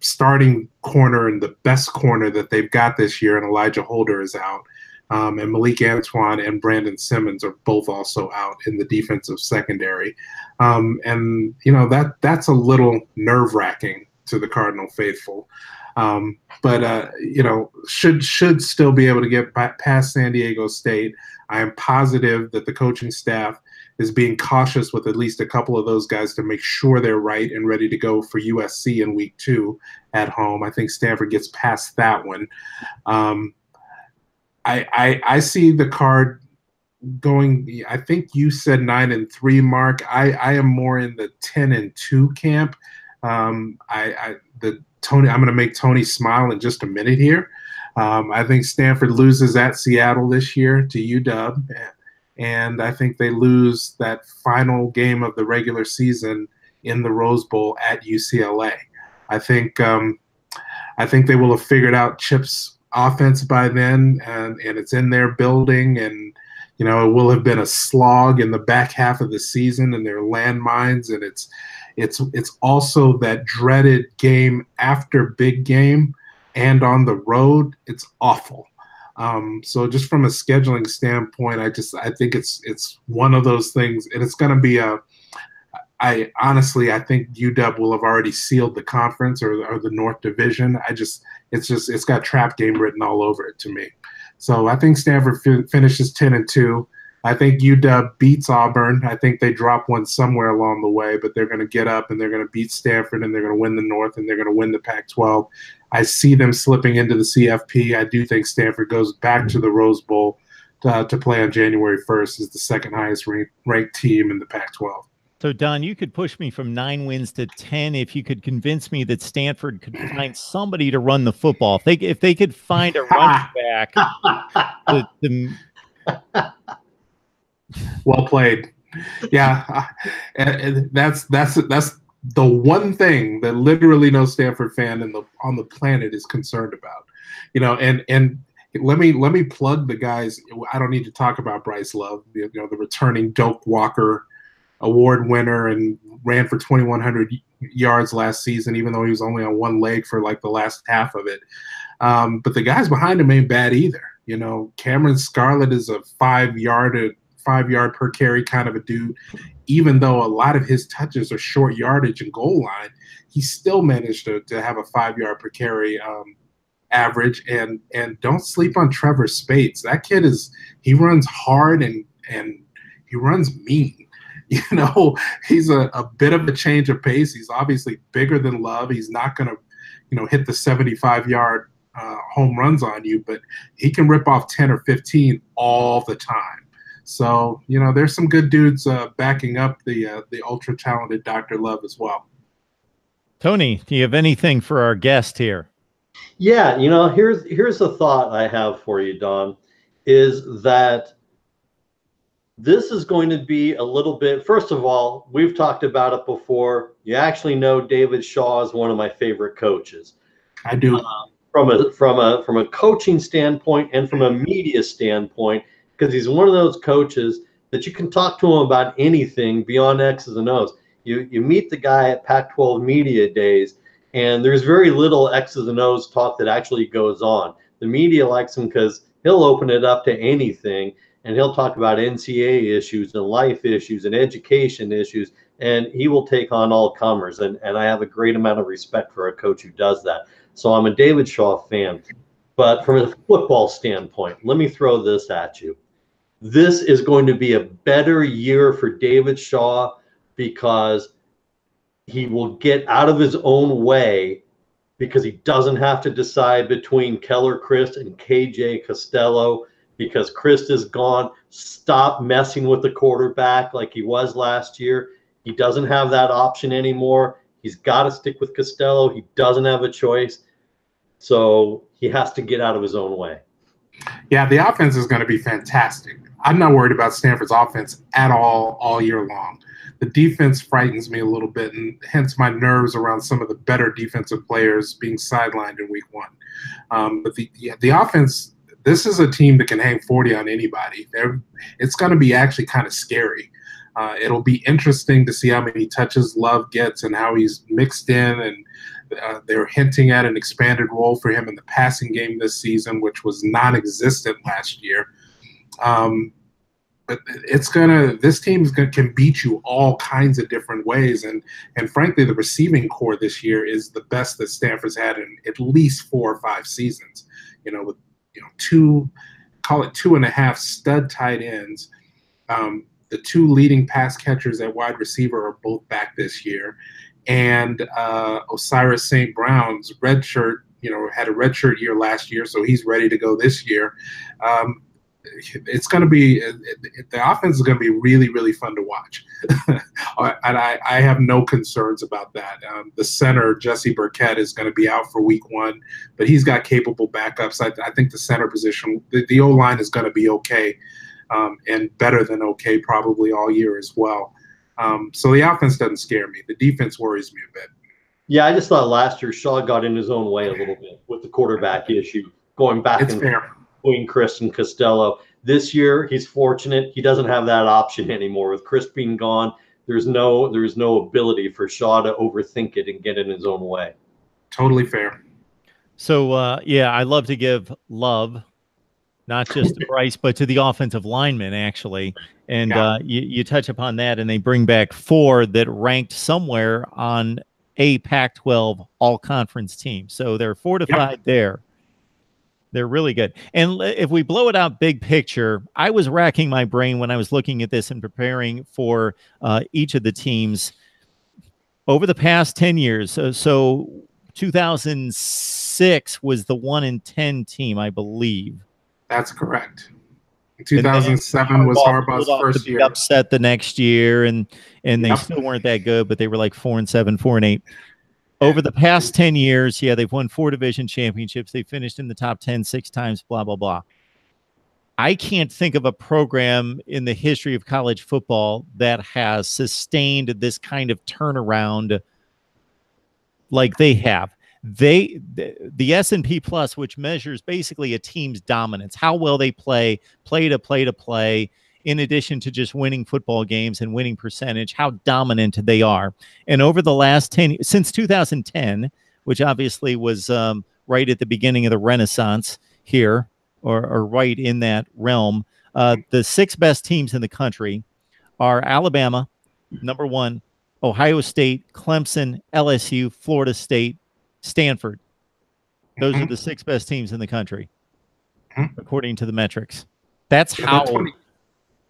Starting corner and the best corner that they've got this year, and Elijah Holder is out. And Malik Antoine and Brandon Simmons are both also out in the defensive secondary. And, you know, that's a little nerve-wracking to the Cardinal faithful. But you know, should still be able to get past San Diego State. I am positive that the coaching staff is being cautious with at least a couple of those guys to make sure they're right and ready to go for USC in week 2 at home. I think Stanford gets past that one. I see the Card going. I think you said 9-3, Mark. I am more in the 10-2 camp. I'm going to make Tony smile in just a minute here. I think Stanford loses at Seattle this year to UW, and I think they lose that final game of the regular season in the Rose Bowl at UCLA. I think they will have figured out Chip's offense by then, and it's in their building, and you know, it will have been a slog in the back half of the season, and their landmines, and it's also that dreaded game after big game and on the road. It's awful. So just from a scheduling standpoint, I think it's one of those things, and it's going to be I think UW will have already sealed the conference or the North Division. It's got trap game written all over it to me. So I think Stanford finishes 10-2. I think UW beats Auburn. I think they drop one somewhere along the way, but they're going to get up and they're going to beat Stanford, and they're going to win the North, and they're going to win the Pac-12. I see them slipping into the CFP. I do think Stanford goes back to the Rose Bowl to play on January 1st as the second highest ranked team in the Pac-12. So, Don, you could push me from 9 wins to 10 if you could convince me that Stanford could find somebody to run the football. If they could find a running back. Well played. Yeah, and that's the one thing that literally no Stanford fan on the planet is concerned about. And let me plug the guys. I don't need to talk about Bryce Love, the returning Doak Walker Award winner, and ran for 2,100 yards last season, even though he was only on one leg for like the last half of it. But the guys behind him ain't bad either. Cameron Scarlett is a 5-yard per carry kind of a dude. Even though a lot of his touches are short yardage and goal line, he still managed to have a 5-yard per carry average. And don't sleep on Trevor Spates. That kid he runs hard and he runs mean. He's a bit of a change of pace. He's obviously bigger than Love. He's not going to, hit the 75-yard home runs on you, but he can rip off 10 or 15 all the time. So, there's some good dudes backing up the ultra talented Dr. Love as well. Tony, do you have anything for our guest here? Yeah, here's a thought I have for you, Don, is that this is going to be a little bit, first of all, we've talked about it before. You actually know David Shaw is one of my favorite coaches. I do. From a coaching standpoint and from a media standpoint, because he's one of those coaches that you can talk to him about anything beyond X's and O's. You meet the guy at Pac-12 Media Days, and there's very little X's and O's talk that actually goes on. The media likes him because he'll open it up to anything, and he'll talk about NCAA issues and life issues and education issues, and he will take on all comers. And I have a great amount of respect for a coach who does that. So I'm a David Shaw fan. But from a football standpoint, let me throw this at you. This is going to be a better year for David Shaw because he will get out of his own way, because he doesn't have to decide between Keller Christ and KJ Costello, because Christ is gone. Stop messing with the quarterback like he was last year. He doesn't have that option anymore. He's got to stick with Costello. He doesn't have a choice. So he has to get out of his own way. Yeah, the offense is going to be fantastic. I'm not worried about Stanford's offense at all year long. The defense frightens me a little bit, and hence my nerves around some of the better defensive players being sidelined in week one. But the offense, this is a team that can hang 40 on anybody. It's going to be actually kind of scary. It'll be interesting to see how many touches Love gets and how he's mixed in, and they're hinting at an expanded role for him in the passing game this season, which was non-existent last year. But this team can beat you all kinds of different ways, and frankly, the receiving core this year is the best that Stanford's had in at least 4 or 5 seasons. With 2.5 stud tight ends. The 2 leading pass catchers at wide receiver are both back this year, and Osiris St. Brown's redshirt, had a redshirt year last year, so he's ready to go this year. It's going to be the offense is going to be really, really fun to watch, and I have no concerns about that. The center Jesse Burkett is going to be out for week 1, but he's got capable backups. I think the center position, the O line is going to be okay, and better than okay probably all year as well. So the offense doesn't scare me. The defense worries me a bit. Yeah, I just thought last year Shaw got in his own way a little bit with the quarterback issue, going back and between Chris and Costello. This year, he's fortunate. He doesn't have that option anymore. With Chris being gone, there's no ability for Shaw to overthink it and get in his own way. Totally fair. So, yeah, I love to give love, not just to Bryce, but to the offensive linemen, actually. And you touch upon that, and they bring back 4 that ranked somewhere on a Pac-12 all-conference team. So they're fortified there. They're really good. And if we blow it out big picture, I was racking my brain when I was looking at this and preparing for each of the teams over the past 10 years. So 2006 was the 1-10 team, I believe. That's correct. 2007 was Harbaugh pulled Harbaugh's off the first big year. upset the next year, and they Yep. still weren't that good, but they were like 4-7, 4-8. Over the past 10 years, yeah, they've won 4 division championships. They finished in the top 10 6 times, blah, blah, blah. I can't think of a program in the history of college football that has sustained this kind of turnaround like they have. The S&P Plus, which measures basically a team's dominance, how well they play to play, in addition to just winning football games and winning percentage, how dominant they are. And over the last 10, since 2010, which obviously was right at the beginning of the Renaissance here, or right in that realm, the 6 best teams in the country are Alabama, number 1, Ohio State, Clemson, LSU, Florida State, Stanford. Those are the 6 best teams in the country, according to the metrics. That's how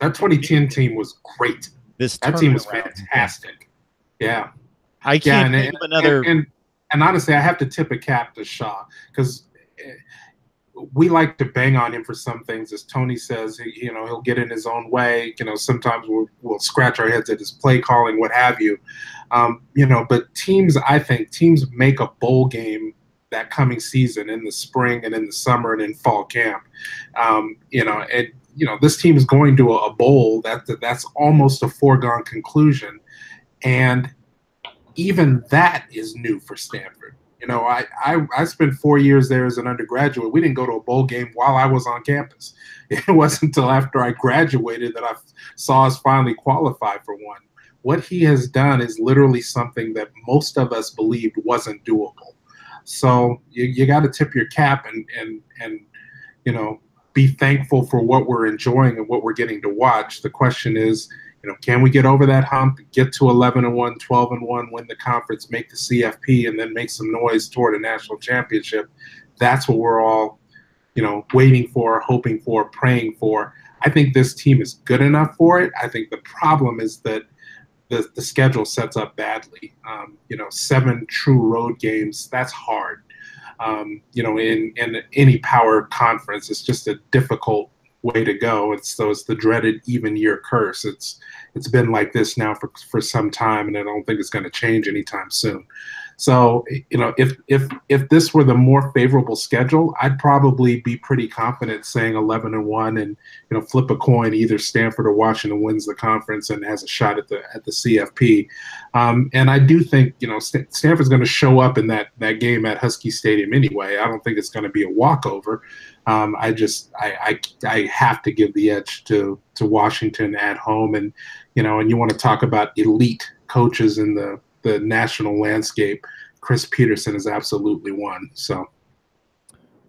that 2010 team was great. That team was fantastic. Yeah. I can't think of another. And honestly, I have to tip a cap to Shaw, because we like to bang on him for some things. As Tony says, he'll get in his own way. Sometimes we'll scratch our heads at his play calling, what have you. But teams make a bowl game that coming season, in the spring and in the summer and in fall camp. This team is going to a bowl that's almost a foregone conclusion. And even that is new for Stanford. I spent 4 years there as an undergraduate. We didn't go to a bowl game while I was on campus. It wasn't until after I graduated that I saw us finally qualify for one. What he has done is literally something that most of us believed wasn't doable. So you got to tip your cap and be thankful for what we're enjoying and what we're getting to watch. The question is, can we get over that hump, get to 11-1, 12-1, win the conference, make the CFP, and then make some noise toward a national championship? That's what we're all, waiting for, hoping for, praying for. I think this team is good enough for it. I think the problem is that the schedule sets up badly. 7 true road games, that's hard. In any power conference, it's just a difficult way to go. It's the dreaded even year curse. It's been like this now for some time, and I don't think it's going to change anytime soon. So, if this were the more favorable schedule, I'd probably be pretty confident saying 11-1 and, flip a coin. Either Stanford or Washington wins the conference and has a shot at the CFP. And I do think, Stanford's going to show up in that game at Husky Stadium anyway. I don't think it's going to be a walkover. I have to give the edge to Washington at home. And, and you want to talk about elite coaches in the national landscape, Chris Peterson is absolutely one. So,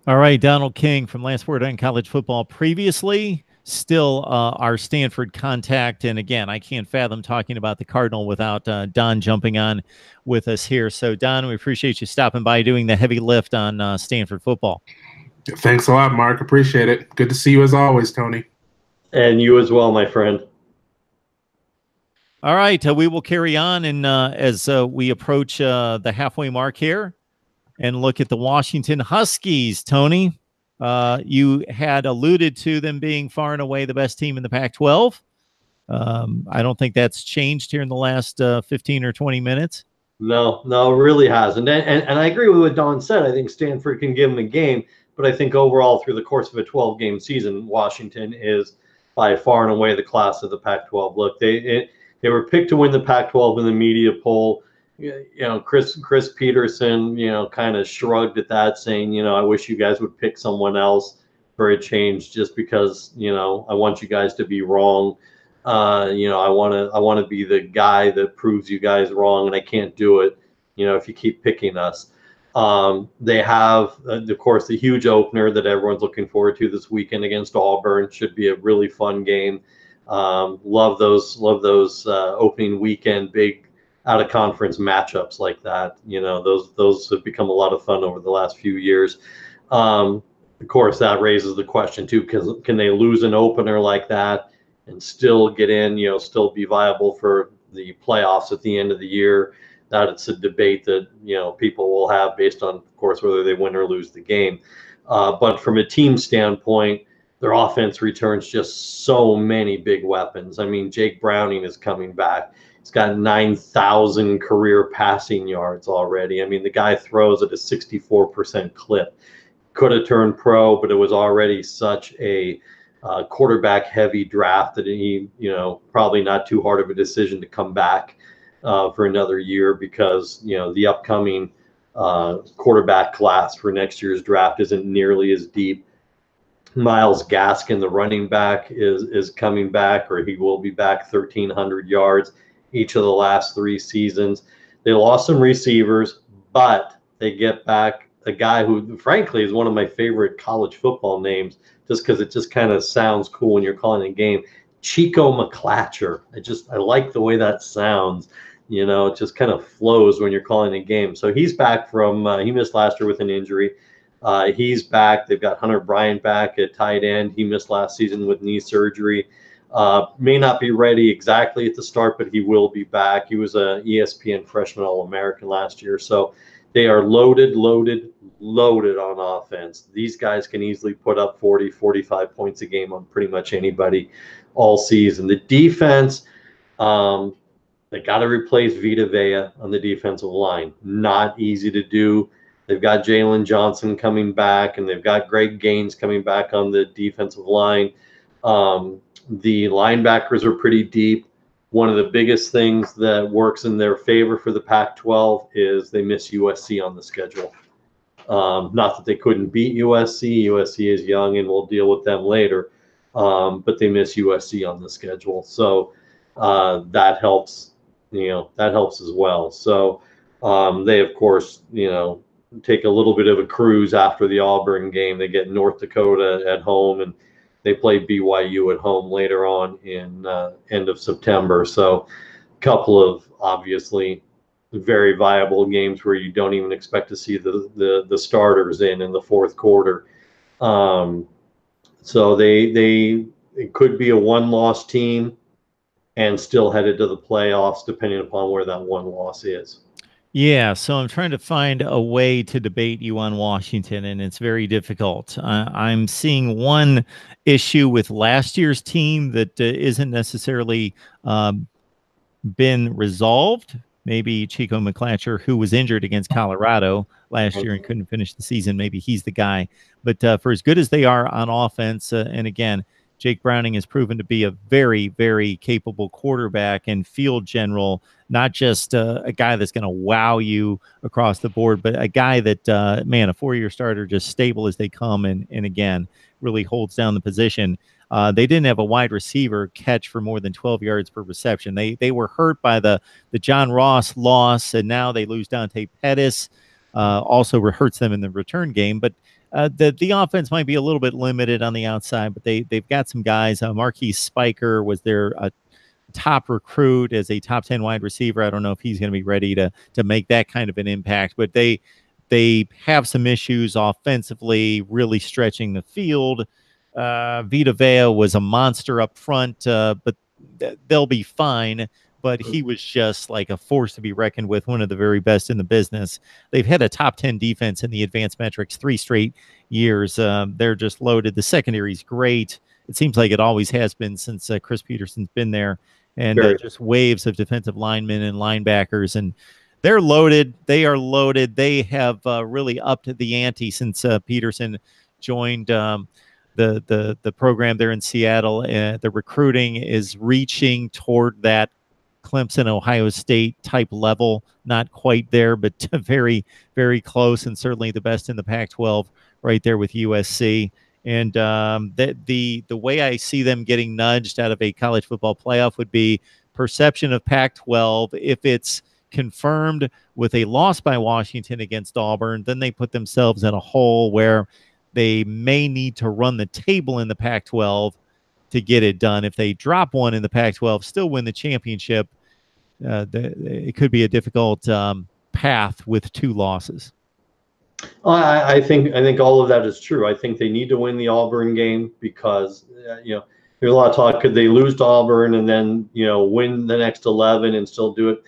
all right, Donald King from Last Word on College Football. Previously, still our Stanford contact, and again, I can't fathom talking about the Cardinal without Don jumping on with us here. So, Don, we appreciate you stopping by, doing the heavy lift on Stanford football. Thanks a lot, Mark. Appreciate it. Good to see you as always, Tony. And you as well, my friend. All right, we will carry on, and as we approach the halfway mark here and look at the Washington Huskies, Tony, you had alluded to them being far and away the best team in the Pac-12. I don't think that's changed here in the last 15 or 20 minutes. No, it really hasn't. And I agree with what Don said. I think Stanford can give them a game, but I think overall through the course of a 12-game season, Washington is by far and away the class of the Pac-12. Look, they were picked to win the Pac-12 in the media poll. Chris Peterson, kind of shrugged at that, saying, I wish you guys would pick someone else for a change, just because, I want you guys to be wrong. I want to be the guy that proves you guys wrong, and I can't do it, if you keep picking us. They have, of course, the huge opener that everyone's looking forward to this weekend against Auburn. Should be a really fun game. Love those opening weekend big out of conference matchups like that. Those have become a lot of fun over the last few years. Of course, that raises the question too, because can they lose an opener like that and still get in, still be viable for the playoffs at the end of the year? That it's a debate that, people will have based on, of course, whether they win or lose the game. But from a team standpoint, their offense returns just so many big weapons. I mean, Jake Browning is coming back. He's got 9,000 career passing yards already. I mean, the guy throws at a 64% clip. Could have turned pro, but it was already such a quarterback heavy draft that he, probably not too hard of a decision to come back for another year, because, the upcoming quarterback class for next year's draft isn't nearly as deep. Myles Gaskin, the running back, is coming back, or he will be back, 1,300 yards each of the last 3 seasons. They lost some receivers, but they get back a guy who, frankly, is one of my favorite college football names, just because it just kind of sounds cool when you're calling a game. Chico McClatcher. I like the way that sounds. It just kind of flows when you're calling a game. So he's back from, he missed last year with an injury. He's back. They've got Hunter Bryant back at tight end. He missed last season with knee surgery. May not be ready exactly at the start, but he will be back. He was a ESPN Freshman All-American last year. So they are loaded on offense. These guys can easily put up 40, 45 points a game on pretty much anybody all season. The defense, they got to replace Vita Vea on the defensive line. Not easy to do. They've got Jalen Johnson coming back, and they've got Greg Gaines coming back on the defensive line. The linebackers are pretty deep. One of the biggest things that works in their favor for the Pac-12 is they miss USC on the schedule. Not that they couldn't beat USC. USC is young, and we'll deal with them later. But they miss USC on the schedule. So that helps, that helps as well. So they, of course, take a little bit of a cruise after the Auburn game. They get North Dakota at home, and they play BYU at home later on in end of September. So a couple of obviously very viable games where you don't even expect to see the starters in the fourth quarter. So it could be a one-loss team and still headed to the playoffs, depending upon where that one loss is. Yeah, so I'm trying to find a way to debate you on Washington, and it's very difficult. I'm seeing one issue with last year's team that isn't necessarily been resolved. Maybe Chico McClatcher, who was injured against Colorado last year and couldn't finish the season, maybe he's the guy. But for as good as they are on offense, and again, Jake Browning has proven to be a very, very capable quarterback and field general, not just a guy that's going to wow you across the board, but a guy that, man, a 4-year starter, just stable as they come, and again, really holds down the position. They didn't have a wide receiver catch for more than 12 yards per reception. They were hurt by the John Ross loss, and now they lose Dante Pettis. Also hurts them in the return game, but the offense might be a little bit limited on the outside, but they've got some guys. Marquise Spiker was their top recruit as a top 10 wide receiver. I don't know if he's going to be ready to make that kind of an impact, but they have some issues offensively, really stretching the field. Vita Vea was a monster up front, but they'll be fine. But he was just like a force to be reckoned with, one of the very best in the business. They've had a top 10 defense in the advanced metrics 3 straight years. They're just loaded. The secondary is great. It seems like it always has been since Chris Peterson's been there, and just waves of defensive linemen and linebackers. And they're loaded. They are loaded. They have really upped the ante since Peterson joined the program there in Seattle. The recruiting is reaching toward that Clemson, Ohio State type level. Not quite there, but very, very close, and certainly the best in the Pac-12 right there with USC. And the way I see them getting nudged out of a college football playoff would be perception of Pac-12. If it's confirmed with a loss by Washington against Auburn, then they put themselves in a hole where they may need to run the table in the Pac-12 to get it done. If they drop one in the Pac-12, still win the championship, it could be a difficult path with 2 losses. I think all of that is true. I think they need to win the Auburn game because there's a lot of talk. Could they lose to Auburn and then win the next 11 and still do it?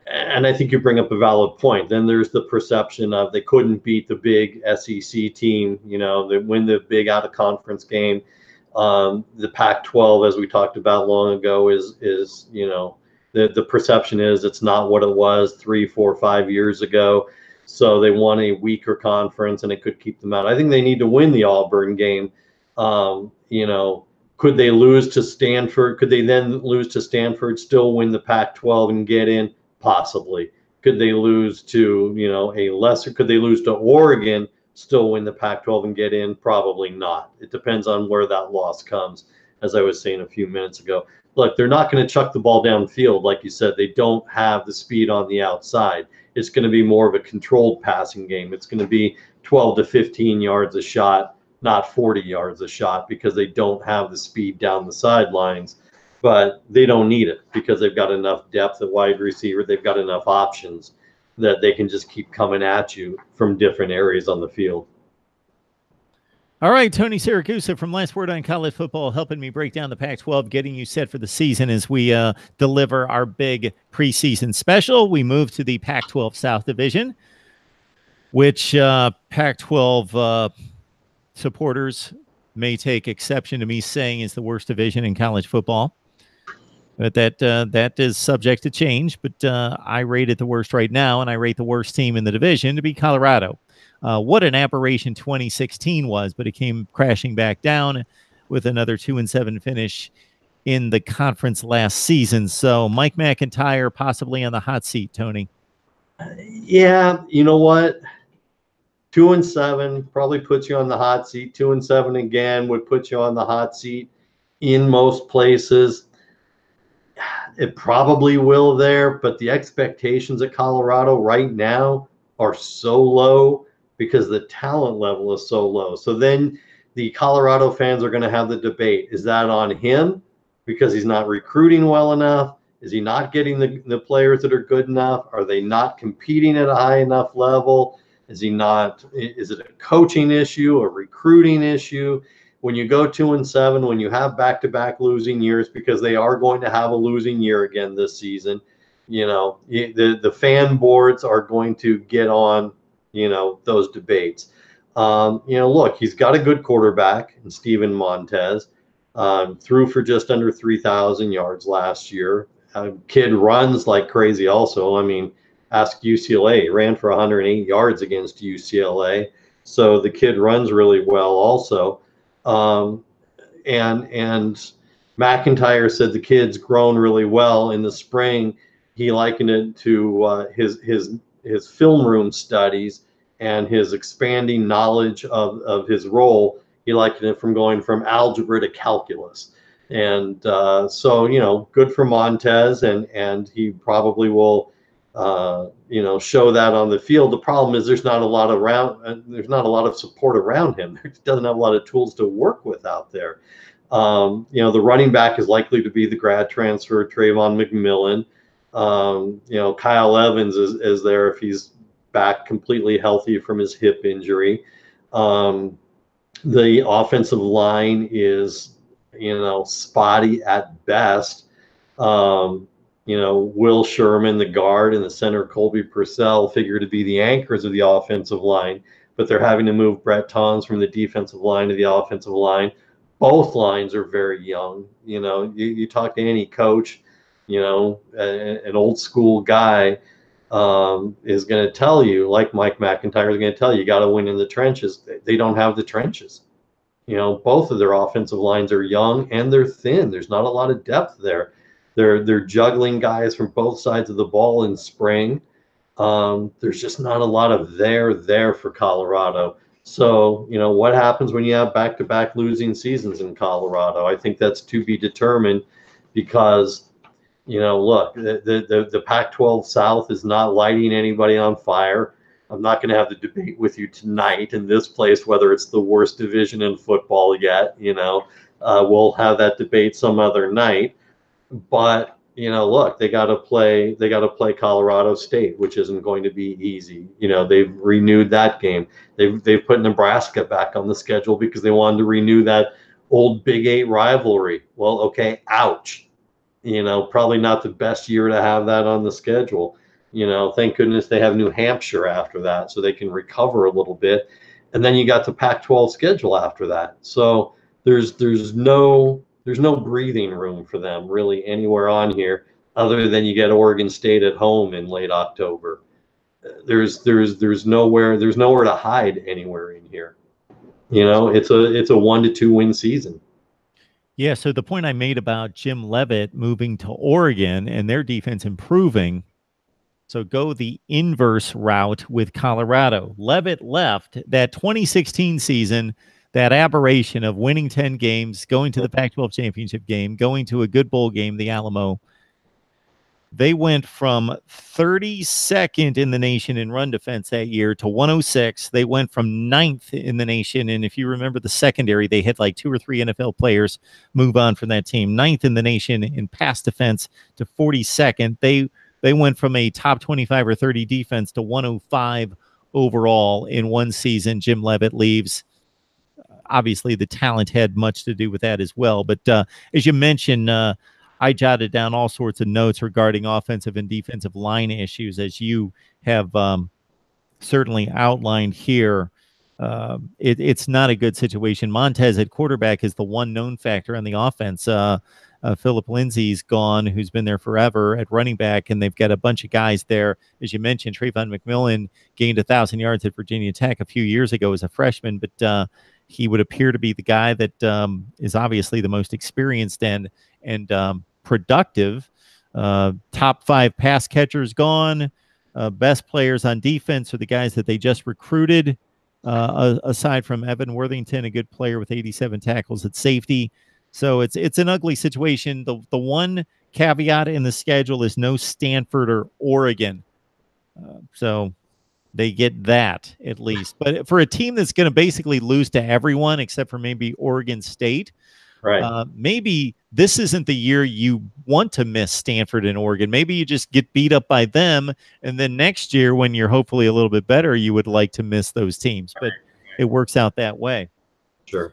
And I think you bring up a valid point. Then there's the perception of they couldn't beat the big SEC team, they win the big out of conference game. The Pac-12, as we talked about long ago, is the perception is it's not what it was 3, 4, 5 years ago. So they won a weaker conference and it could keep them out. I think they need to win the Auburn game. Could they lose to Stanford? Could they then lose to Stanford, still win the Pac-12 and get in? Possibly. Could they lose to, could they lose to Oregon, still win the Pac-12 and get in? Probably not. It depends on where that loss comes, as I was saying a few minutes ago. Look, they're not going to chuck the ball downfield. Like you said, they don't have the speed on the outside. It's going to be more of a controlled passing game. It's going to be 12 to 15 yards a shot, not 40 yards a shot, because they don't have the speed down the sidelines. But they don't need it because they've got enough depth at wide receiver. They've got enough options that they can just keep coming at you from different areas on the field. All right, Tony Siragusa from Last Word on College Football helping me break down the Pac-12, getting you set for the season as we deliver our big preseason special. We move to the Pac-12 South Division, which Pac-12 supporters may take exception to me saying is the worst division in college football. But that is subject to change. But I rate it the worst right now, and I rate the worst team in the division to be Colorado. What an aberration 2016 was, but it came crashing back down with another 2-7 finish in the conference last season. So Mike McIntyre possibly on the hot seat, Tony. Yeah, you know what? 2-7 probably puts you on the hot seat. 2-7 again would put you on the hot seat in most places. It probably will there, but the expectations at Colorado right now are so low because the talent level is so low. So then the Colorado fans are going to have the debate. Is that on him because he's not recruiting well enough? Is he not getting the players that are good enough? Are they not competing at a high enough level? Is it a coaching issue, a recruiting issue? When you go 2-7, when you have back-to-back losing years, because they are going to have a losing year again this season, the fan boards are going to get on, those debates. Look, he's got a good quarterback in Steven Montez, threw for just under 3,000 yards last year. Kid runs like crazy also. I mean, ask UCLA. He ran for 108 yards against UCLA. So the kid runs really well also. And McIntyre said the kid's grown really well in the spring. He likened it to his film room studies and his expanding knowledge of his role. He likened it from going from algebra to calculus. And so, good for Montez, and he probably will show that on the field. The problem is there's not a lot of support around him. He doesn't have a lot of tools to work with out there. The running back is likely to be the grad transfer, Trayvon McMillan. Kyle Evans is there if he's back completely healthy from his hip injury. The offensive line is, spotty at best. Will Sherman, the guard, and the center Colby Purcell figure to be the anchors of the offensive line, but they're having to move Brett Tons from the defensive line to the offensive line. Both lines are very young. You talk to any coach, an old school guy is going to tell you, like Mike McIntyre is going to tell you got to win in the trenches. They don't have the trenches. Both of their offensive lines are young and they're thin. There's not a lot of depth there. They're juggling guys from both sides of the ball in spring. There's just not a lot of there for Colorado. So, what happens when you have back-to-back losing seasons in Colorado? I think that's to be determined because, look, the Pac-12 South is not lighting anybody on fire. I'm not going to have the debate with you tonight in this place whether it's the worst division in football yet. We'll have that debate some other night. But look, they got to play Colorado State, which isn't going to be easy. They've renewed that game. They've put Nebraska back on the schedule because they wanted to renew that old Big 8 rivalry. Well, okay, ouch. Probably not the best year to have that on the schedule. You know, thank goodness they have New Hampshire after that, so they can recover a little bit. And then you got the Pac-12 schedule after that. So there's no breathing room for them really anywhere on here, other than you get Oregon State at home in late October. There's nowhere to hide anywhere in here. You know, it's a 1 to 2 win season. Yeah, so the point I made about Jim Leavitt moving to Oregon and their defense improving, so go the inverse route with Colorado. Leavitt left that 2016 season, that aberration of winning 10 games, going to the Pac-12 championship game, going to a good bowl game, the Alamo. They went from 32nd in the nation in run defense that year to 106. They went from 9th in the nation. And if you remember the secondary, they had like 2 or 3 NFL players move on from that team. 9th in the nation in pass defense to 42nd. They went from a top 25 or 30 defense to 105 overall in one season. Jim Leavitt leaves. Obviously, the talent had much to do with that as well. But as you mentioned, I jotted down all sorts of notes regarding offensive and defensive line issues, as you have certainly outlined here. It's not a good situation. Montez at quarterback is the one known factor on the offense. Philip Lindsay's gone, who's been there forever at running back, and they've got a bunch of guys there. As you mentioned, Trayvon McMillan gained 1,000 yards at Virginia Tech a few years ago as a freshman, but he would appear to be the guy that is obviously the most experienced and productive. Top 5 pass catchers gone. Best players on defense are the guys that they just recruited, aside from Evan Worthington, a good player with 87 tackles at safety. So it's an ugly situation. The one caveat in the schedule is no Stanford or Oregon. So they get that at least. But for a team that's going to basically lose to everyone except for maybe Oregon State, right? Maybe this isn't the year you want to miss Stanford and Oregon. Maybe you just get beat up by them, and then next year when you're hopefully a little bit better, you would like to miss those teams. But it works out that way. Sure.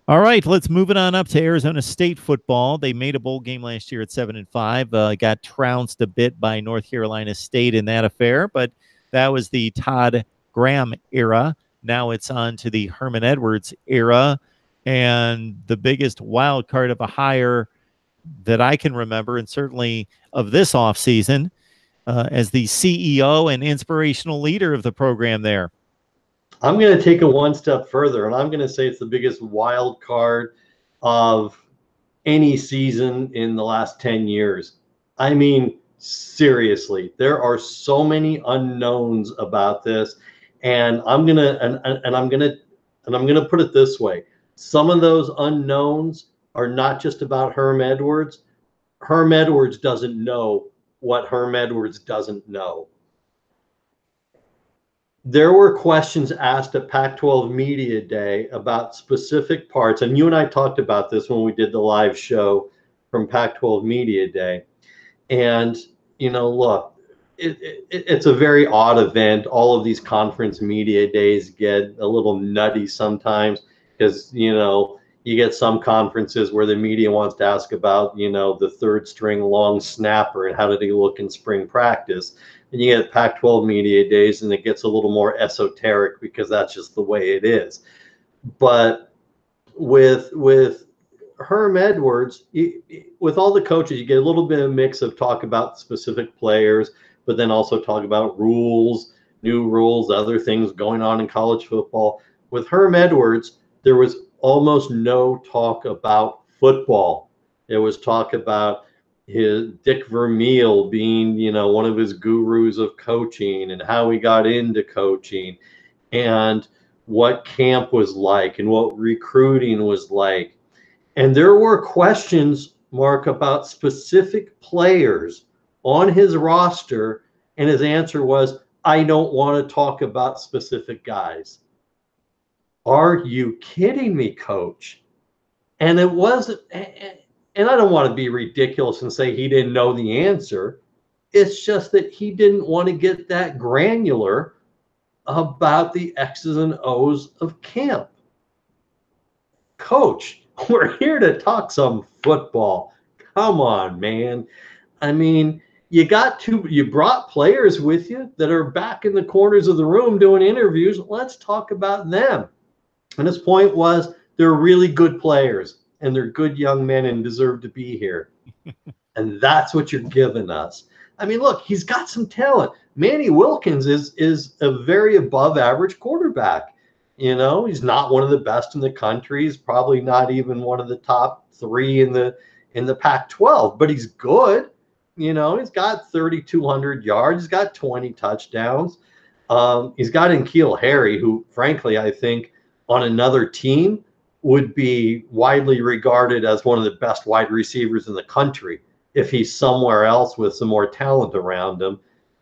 All right, let's move it on up to Arizona State football. They made a bowl game last year at 7-5. Got trounced a bit by North Carolina State in that affair, but that was the Todd Graham era. Now it's on to the Herman Edwards era, and the biggest wild card of a hire that I can remember, and certainly of this offseason, as the CEO and inspirational leader of the program there. I'm going to take it one step further, and I'm going to say it's the biggest wild card of any season in the last 10 years. I mean, seriously, there are so many unknowns about this, and I'm going to put it this way. Some of those unknowns are not just about Herm Edwards. Herm Edwards doesn't know what Herm Edwards doesn't know. There were questions asked at Pac-12 Media Day about specific parts, and you and I talked about this when we did the live show from Pac-12 Media Day. And, you know, look, it's a very odd event. All of these conference media days get a little nutty sometimes because, you know, you get some conferences where the media wants to ask about, you know, the third string long snapper and how did he look in spring practice. And you get Pac-12 media days and it gets a little more esoteric because that's just the way it is. But with Herm Edwards, with all the coaches, you get a little bit of a mix of talk about specific players, but then also talk about rules, new rules, other things going on in college football. With Herm Edwards, there was almost no talk about football. There was talk about his Dick Vermeil being, you know, one of his gurus of coaching and how he got into coaching and what camp was like and what recruiting was like. And there were questions, Mark, about specific players on his roster, and his answer was, I don't want to talk about specific guys. Are you kidding me, coach? And it wasn't, and I don't want to be ridiculous and say he didn't know the answer. It's just that he didn't want to get that granular about the X's and O's of camp. Coach, we're here to talk some football. Come on, man. I mean, you brought players with you that are back in the corners of the room doing interviews. Let's talk about them. And his point was they're really good players and they're good young men and deserve to be here. And that's what you're giving us. I mean, look, he's got some talent. Manny Wilkins is a very above average quarterback. You know, he's not one of the best in the country. He's probably not even one of the top 3 in the Pac-12, but he's good. You know, he's got 3,200 yards. He's got 20 touchdowns. He's got N'Keal Harry, who, frankly, I think on another team would be widely regarded as one of the best wide receivers in the country if he's somewhere else with some more talent around him,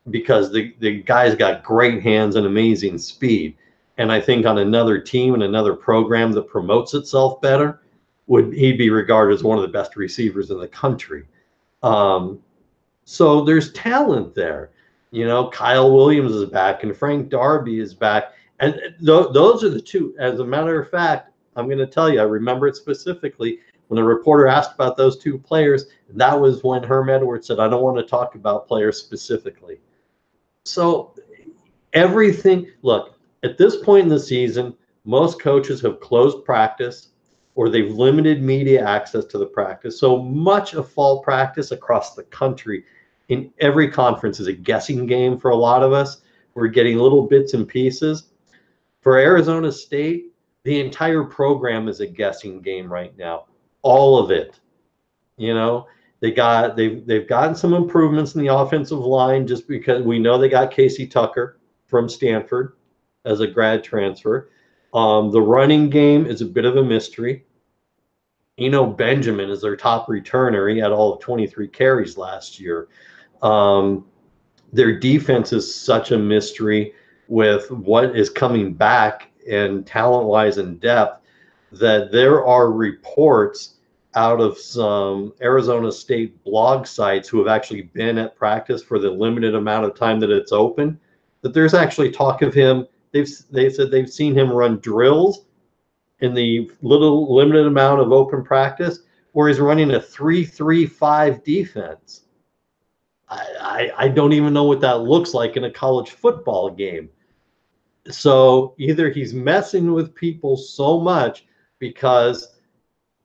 because the guy's got great hands and amazing speed. And I think on another team and another program that promotes itself better, he'd be regarded as one of the best receivers in the country. So there's talent there. You know, Kyle Williams is back and Frank Darby is back. And those are the two. As a matter of fact, I'm going to tell you, I remember it specifically when a reporter asked about those 2 players. That was when Herm Edwards said, I don't want to talk about players specifically. So everything, look, at this point in the season, most coaches have closed practice or they've limited media access to the practice. So much of fall practice across the country in every conference is a guessing game for a lot of us. We're getting little bits and pieces. For Arizona State, the entire program is a guessing game right now. All of it. You know, they've gotten some improvements in the offensive line just because we know they got Casey Tucker from Stanford as a grad transfer. The running game is a bit of a mystery. Benjamin is their top returner. He had all of 23 carries last year. Their defense is such a mystery with what is coming back and talent-wise and depth that there are reports out of some Arizona State blog sites who have actually been at practice for the limited amount of time that it's open, that there's actually talk of him. They said they've seen him run drills in the little limited amount of open practice where he's running a 3-3-5 defense. I don't even know what that looks like in a college football game. So either he's messing with people so much because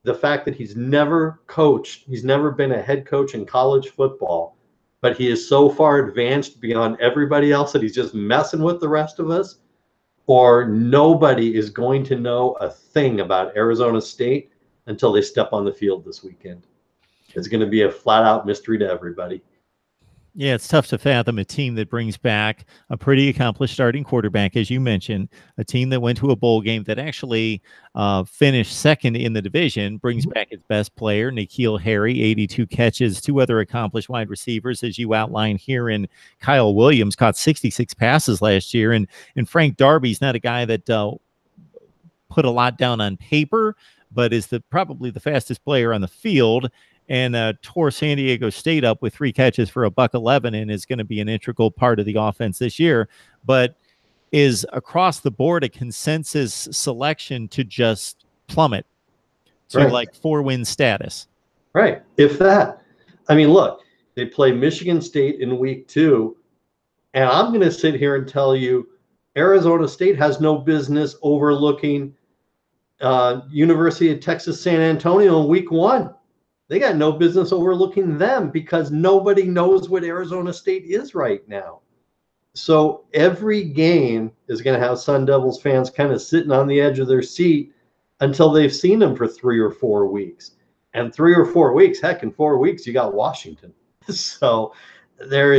the fact that he's never coached, he's never been a head coach in college football, but he is so far advanced beyond everybody else that he's just messing with the rest of us, or nobody is going to know a thing about Arizona State until they step on the field this weekend. It's going to be a flat-out mystery to everybody. Yeah, it's tough to fathom a team that brings back a pretty accomplished starting quarterback, as you mentioned, a team that went to a bowl game that actually finished second in the division, brings back its best player, N'Keal Harry, 82 catches, 2 other accomplished wide receivers, as you outlined here, and Kyle Williams caught 66 passes last year, and Frank Darby's not a guy that put a lot down on paper, but is probably the fastest player on the field, and tore San Diego State up with 3 catches for $111 and is going to be an integral part of the offense this year, but is across the board a consensus selection to just plummet to like 4-win status. Right. If that. I mean, look, they play Michigan State in week 2, and I'm going to sit here and tell you Arizona State has no business overlooking University of Texas San Antonio in week 1. They got no business overlooking them because nobody knows what Arizona State is right now. So every game is going to have Sun Devils fans kind of sitting on the edge of their seat until they've seen them for 3 or 4 weeks. And 3 or 4 weeks, heck, in 4 weeks, you got Washington. So there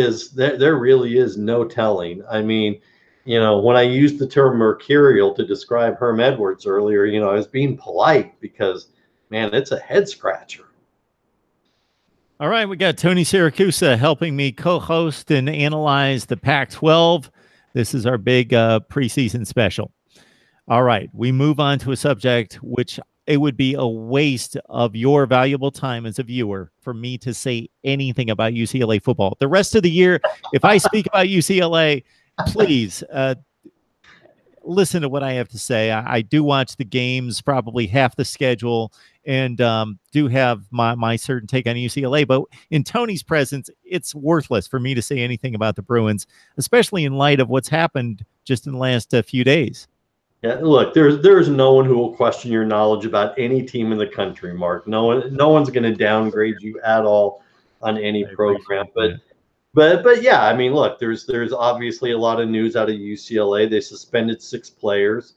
really is no telling. I mean, when I used the term mercurial to describe Herm Edwards earlier, I was being polite because, man, it's a head scratcher. All right, we got Tony Siracusa helping me co-host and analyze the Pac-12. This is our big preseason special. All right, we move on to a subject which it would be a waste of your valuable time as a viewer for me to say anything about UCLA football. The rest of the year, if I speak about UCLA, please listen to what I have to say. I do watch the games, probably half the schedule, and do have my certain take on UCLA. But in Tony's presence, it's worthless for me to say anything about the Bruins, especially in light of what's happened just in the last few days. Yeah, look, there's no one who will question your knowledge about any team in the country, Mark. No one's going to downgrade you at all on any program. But yeah, I mean, look, there's obviously a lot of news out of UCLA. They suspended 6 players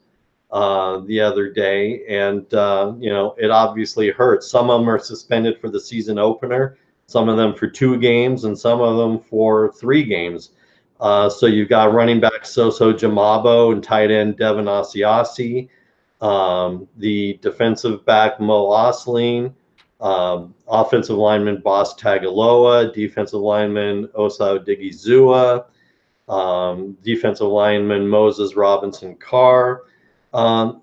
the other day, and it obviously hurts. Some of them are suspended for the season opener, some of them for 2 games, and some of them for 3 games. So you've got running back Soso Jamabo and tight end Devin Asiasi, the defensive back Mo Osling, offensive lineman Boss Tagaloa, defensive lineman Osa Odigizua, defensive lineman Moses Robinson Carr.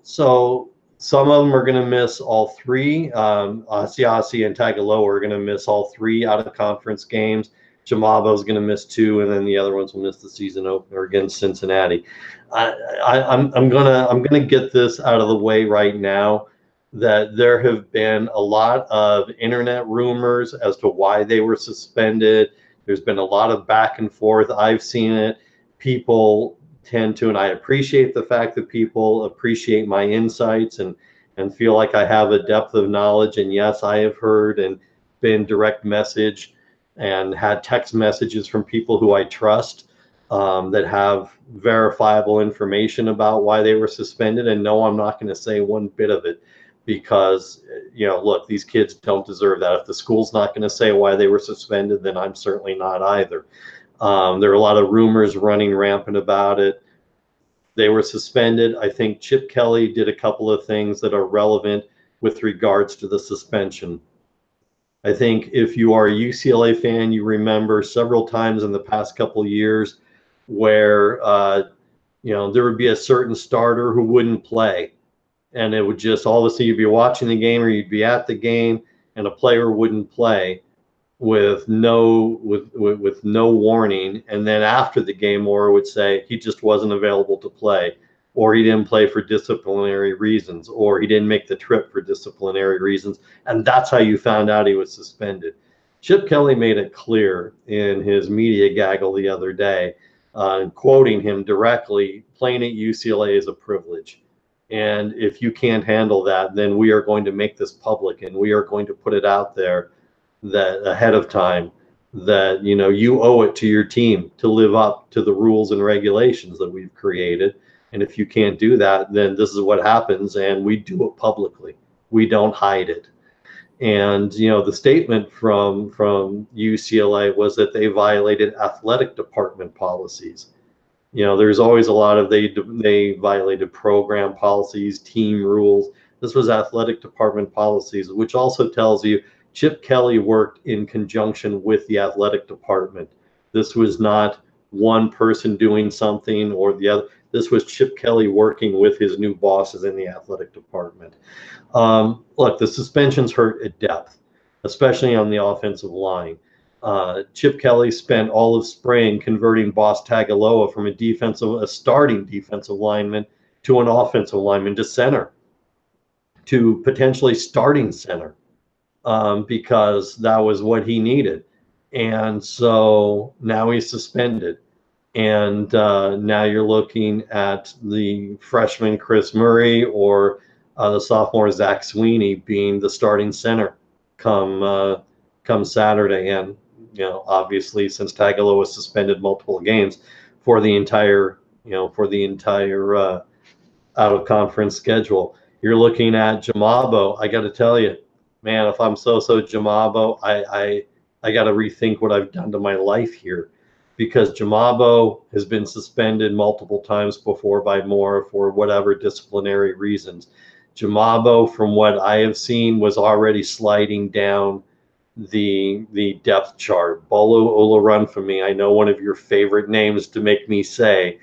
So some of them are going to miss all 3. Asiasi and Tagaloa are going to miss all 3 out of conference games. Jamabo is going to miss 2, and then the other ones will miss the season opener against Cincinnati. I'm gonna get this out of the way right now, that there have been a lot of internet rumors as to why they were suspended. There's been a lot of back and forth. I've seen it. People tend to, and I appreciate the fact that people appreciate my insights and feel like I have a depth of knowledge. And yes, I have heard and been direct message and had text messages from people who I trust that have verifiable information about why they were suspended. And no, I'm not going to say one bit of it, because, look, these kids don't deserve that. If the school's not going to say why they were suspended, then I'm certainly not either. There are a lot of rumors running rampant about it. They were suspended. I think Chip Kelly did a couple of things that are relevant with regards to the suspension. I think if you are a UCLA fan, you remember several times in the past couple of years where there would be a certain starter who wouldn't play, and it would just, all of a sudden, you'd be watching the game or you'd be at the game and a player wouldn't play with no warning, and then after the game, Mora would say he just wasn't available to play, or he didn't play for disciplinary reasons, or he didn't make the trip for disciplinary reasons, and that's how you found out he was suspended. Chip Kelly made it clear in his media gaggle the other day, quoting him directly, playing at UCLA is a privilege. And if you can't handle that, then we are going to make this public, and we are going to put it out there that ahead of time that you owe it to your team to live up to the rules and regulations that we've created. And if you can't do that, then this is what happens, and we do it publicly. We don't hide it. And the statement from UCLA was that they violated athletic department policies. There's always a lot of they violated program policies, team rules. This was athletic department policies, which also tells you Chip Kelly worked in conjunction with the athletic department. This was not one person doing something or the other. This was Chip Kelly working with his new bosses in the athletic department. Look, the suspensions hurt at depth, especially on the offensive line. Chip Kelly spent all of spring converting Boss Tagaloa from a starting defensive lineman to an offensive lineman to center, to potentially starting center, because that was what he needed. And so now he's suspended. And now you're looking at the freshman Chris Murray or the sophomore Zach Sweeney being the starting center come Saturday. And obviously, since Tagaloa was suspended multiple games for the entire out of conference schedule, you're looking at Jamabo. I got to tell you, man, if I'm Soso Jamabo, I got to rethink what I've done to my life here, because Jamabo has been suspended multiple times before by Moore for whatever disciplinary reasons. Jamabo, from what I have seen, was already sliding down the depth chart. Bolo Olorunfemi, I know one of your favorite names to make me say,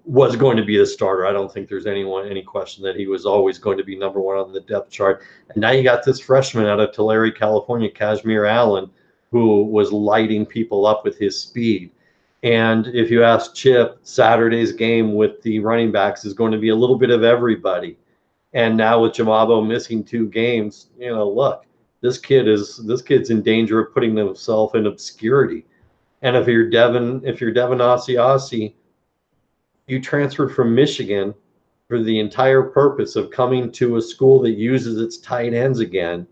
was going to be the starter. I don't think there's any question that he was always going to be number 1 on the depth chart. And now you got this freshman out of Tulare, California, Kashmir Allen, who was lighting people up with his speed. And if you ask Chip, Saturday's game with the running backs is going to be a little bit of everybody. And now with Jamabo missing 2 games, look, this kid's in danger of putting himself in obscurity. And if you're Devin Asiasi, you transferred from Michigan for the entire purpose of coming to a school that uses its tight ends again,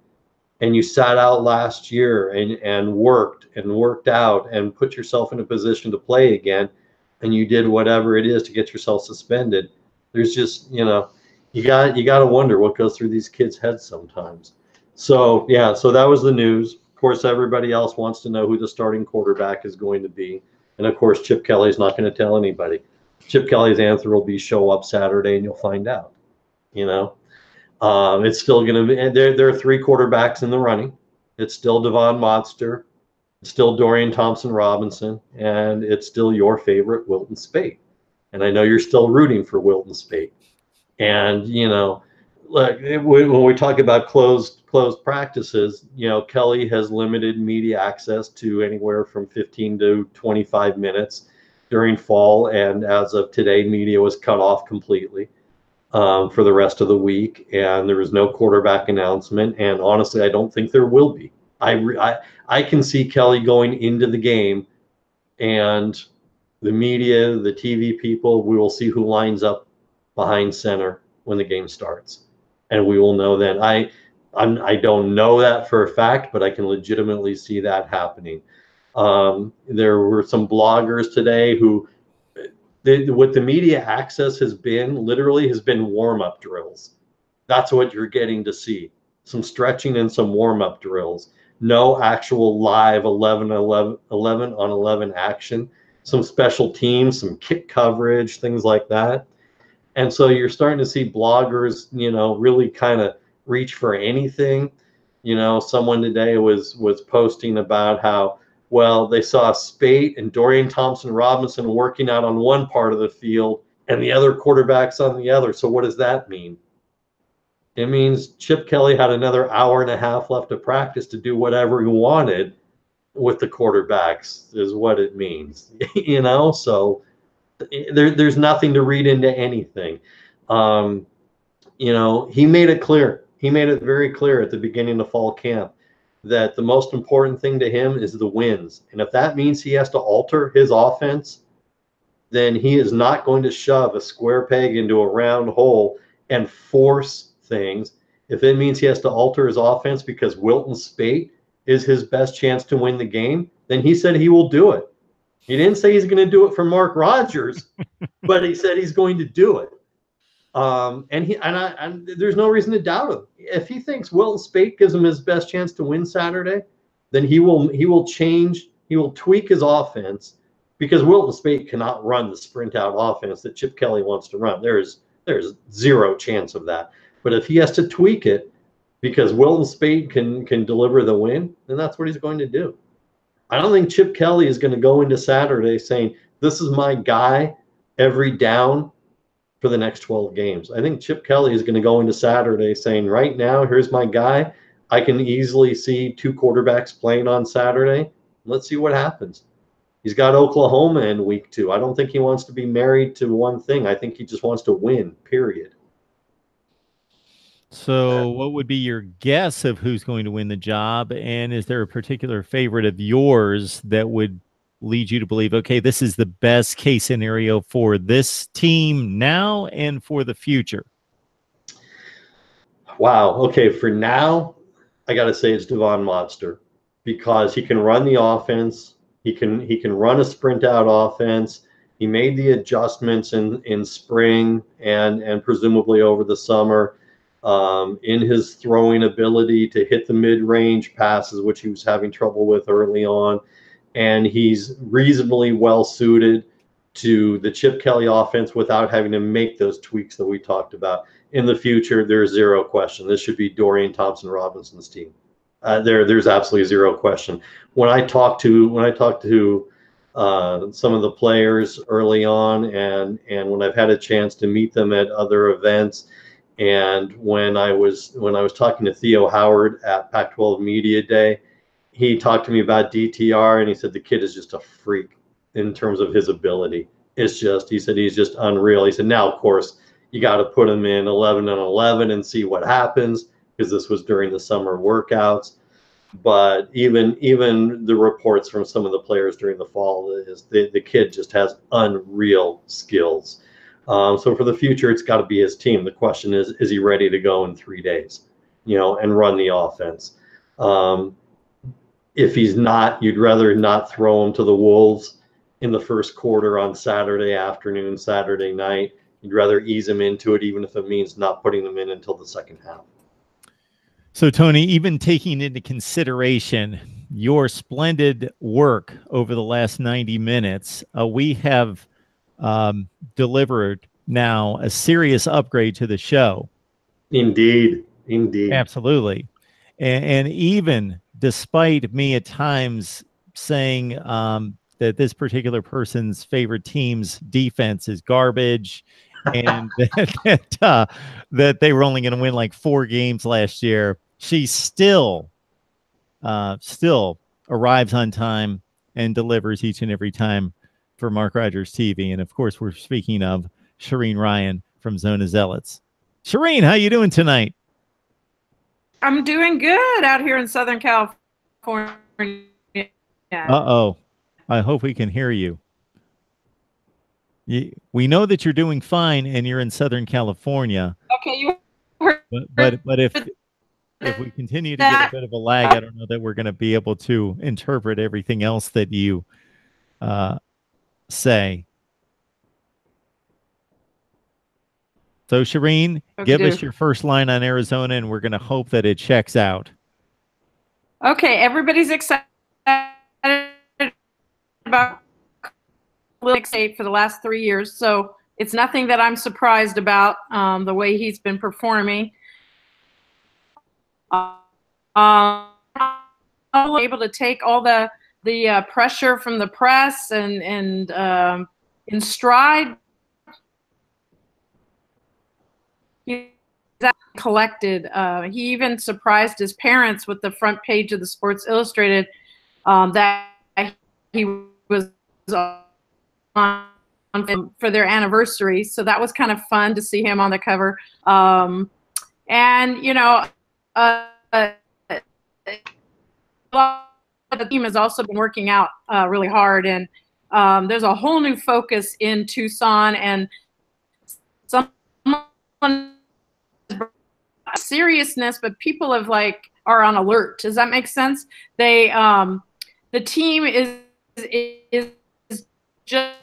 and you sat out last year and worked out and put yourself in a position to play again, and you did whatever it is to get yourself suspended. There's just, you got to wonder what goes through these kids' heads sometimes. So yeah, so that was the news. Of course, everybody else wants to know who the starting quarterback is going to be, and of course, Chip Kelly's not going to tell anybody. Chip Kelly's answer will be show up Saturday and you'll find out. It's still going to be. There are 3 quarterbacks in the running. It's still Devon Modster, it's still Dorian Thompson-Robinson, and it's still your favorite Wilton Speight. And I know you're still rooting for Wilton Speight. And look, when we talk about closed practices, Kelly has limited media access to anywhere from 15 to 25 minutes during fall, and as of today, media was cut off completely for the rest of the week, and there was no quarterback announcement. And honestly, I don't think there will be. I can see Kelly going into the game, and the media, the TV people, we will see who lines up behind center when the game starts, and we will know then. I don't know that for a fact, but I can legitimately see that happening. There were some bloggers today who, what the media access has been warm-up drills. That's what you're getting to see. Some stretching and some warm-up drills. No actual live 11 on 11 action. Some special teams, some kick coverage, things like that. And so you're starting to see bloggers, really kind of reach for anything. Someone today was posting about how, well, they saw Speight and Dorian Thompson-Robinson working out on one part of the field and the other quarterbacks on the other. So what does that mean? It means Chip Kelly had another hour and a half left to practice to do whatever he wanted with the quarterbacks, is what it means. So there's nothing to read into anything. He made it clear. He made it very clear at the beginning of fall camp that the most important thing to him is the wins. And if that means he has to alter his offense, then he is not going to shove a square peg into a round hole and force things. If it means he has to alter his offense because Wilton Speight is his best chance to win the game, then he said he will do it. He didn't say he's going to do it for Mark Rogers, but he said he's going to do it. And there's no reason to doubt him. If he thinks Wilton Speight gives him his best chance to win Saturday, then he will tweak his offense, because Wilton Speight cannot run the sprint out offense that Chip Kelly wants to run. There's zero chance of that. But if he has to tweak it because Wilton Speight can deliver the win, then that's what he's going to do. I don't think Chip Kelly is going to go into Saturday saying, this is my guy every down for the next 12 games. I think Chip Kelly is going to go into Saturday saying, right now, here's my guy. I can easily see 2 quarterbacks playing on Saturday. Let's see what happens. He's got Oklahoma in week 2. I don't think he wants to be married to one thing. I think he just wants to win, period. So what would be your guess of who's going to win the job? And is there a particular favorite of yours that would lead you to believe, okay, this is the best case scenario for this team now and for the future? Wow. Okay. For now, I got to say it's Devon Modster, because he can run the offense. He can run a sprint out offense. He made the adjustments in spring and presumably over the summer in his throwing ability to hit the mid-range passes, which he was having trouble with early on. And he's reasonably well suited to the Chip Kelly offense without having to make those tweaks that we talked about. In the future, there's zero question. This should be Dorian Thompson-Robinson's team. There's absolutely zero question. When I talked to some of the players early on, and when I've had a chance to meet them at other events, and when I was talking to Theo Howard at Pac-12 Media Day, he talked to me about DTR, and he said the kid is just a freak in terms of his ability. He said he's just unreal. He said, now, of course, you got to put them in 11 and 11 and see what happens, because this was during the summer workouts. But even the reports from some of the players during the fall is the kid just has unreal skills. So for the future, it's got to be his team. The question is he ready to go in 3 days, and run the offense? If he's not, you'd rather not throw him to the wolves in the first quarter on Saturday afternoon, Saturday night. You'd rather ease him into it, even if it means not putting them in until the second half. So, Tony, even taking into consideration your splendid work over the last 90 minutes, we have delivered now a serious upgrade to the show. Indeed. Indeed. Absolutely. And even despite me at times saying that this particular person's favorite team's defense is garbage, and that they were only going to win like 4 games last year, she still arrives on time and delivers each and every time for Mark Rogers TV. And of course, we're speaking of Shireen Ryan from Zona Zealots. Shireen, how you doing tonight? I'm doing good out here in Southern California. Uh-oh. I hope we can hear you. We know that you're doing fine and you're in Southern California. Okay, you heard but if we continue to get a bit of a lag, I don't know that we're going to be able to interpret everything else that you say. So, Shireen, give us your first line on Arizona, and we're going to hope that it checks out. Okay, everybody's excited about State for the last 3 years, so it's nothing that I'm surprised about the way he's been performing. Able to take all the pressure from the press and in stride. He's collected. He even surprised his parents with the front page of the Sports Illustrated that he was on for their anniversary. So that was kind of fun to see him on the cover. And the team has also been working out really hard, and there's a whole new focus in Tucson, and someone seriousness, but people have are on alert. Does that make sense? They the team is just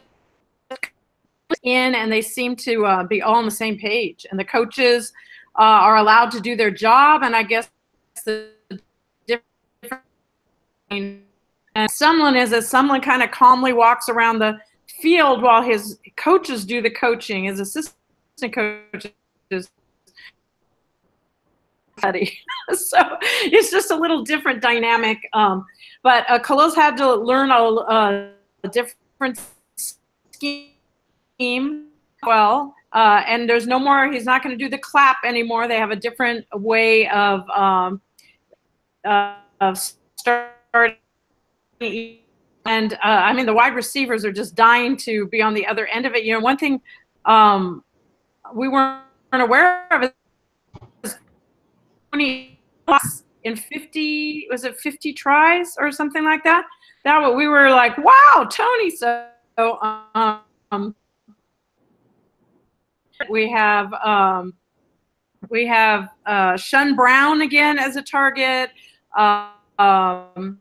in, and they seem to be all on the same page, and the coaches are allowed to do their job. And I guess the difference and Sumlin is that Sumlin kind of calmly walks around the field while his coaches do the coaching. His assistant coaches. So it's just a little different dynamic. But Khalil's had to learn a different scheme. Well, and there's no more. He's not going to do the clap anymore. They have a different way of starting. And I mean, the wide receivers are just dying to be on the other end of it. One thing we weren't aware of is 20 in 50, was it 50 tries or something like that? We were like, wow, Tony. So we have Shun Brown again as a target. And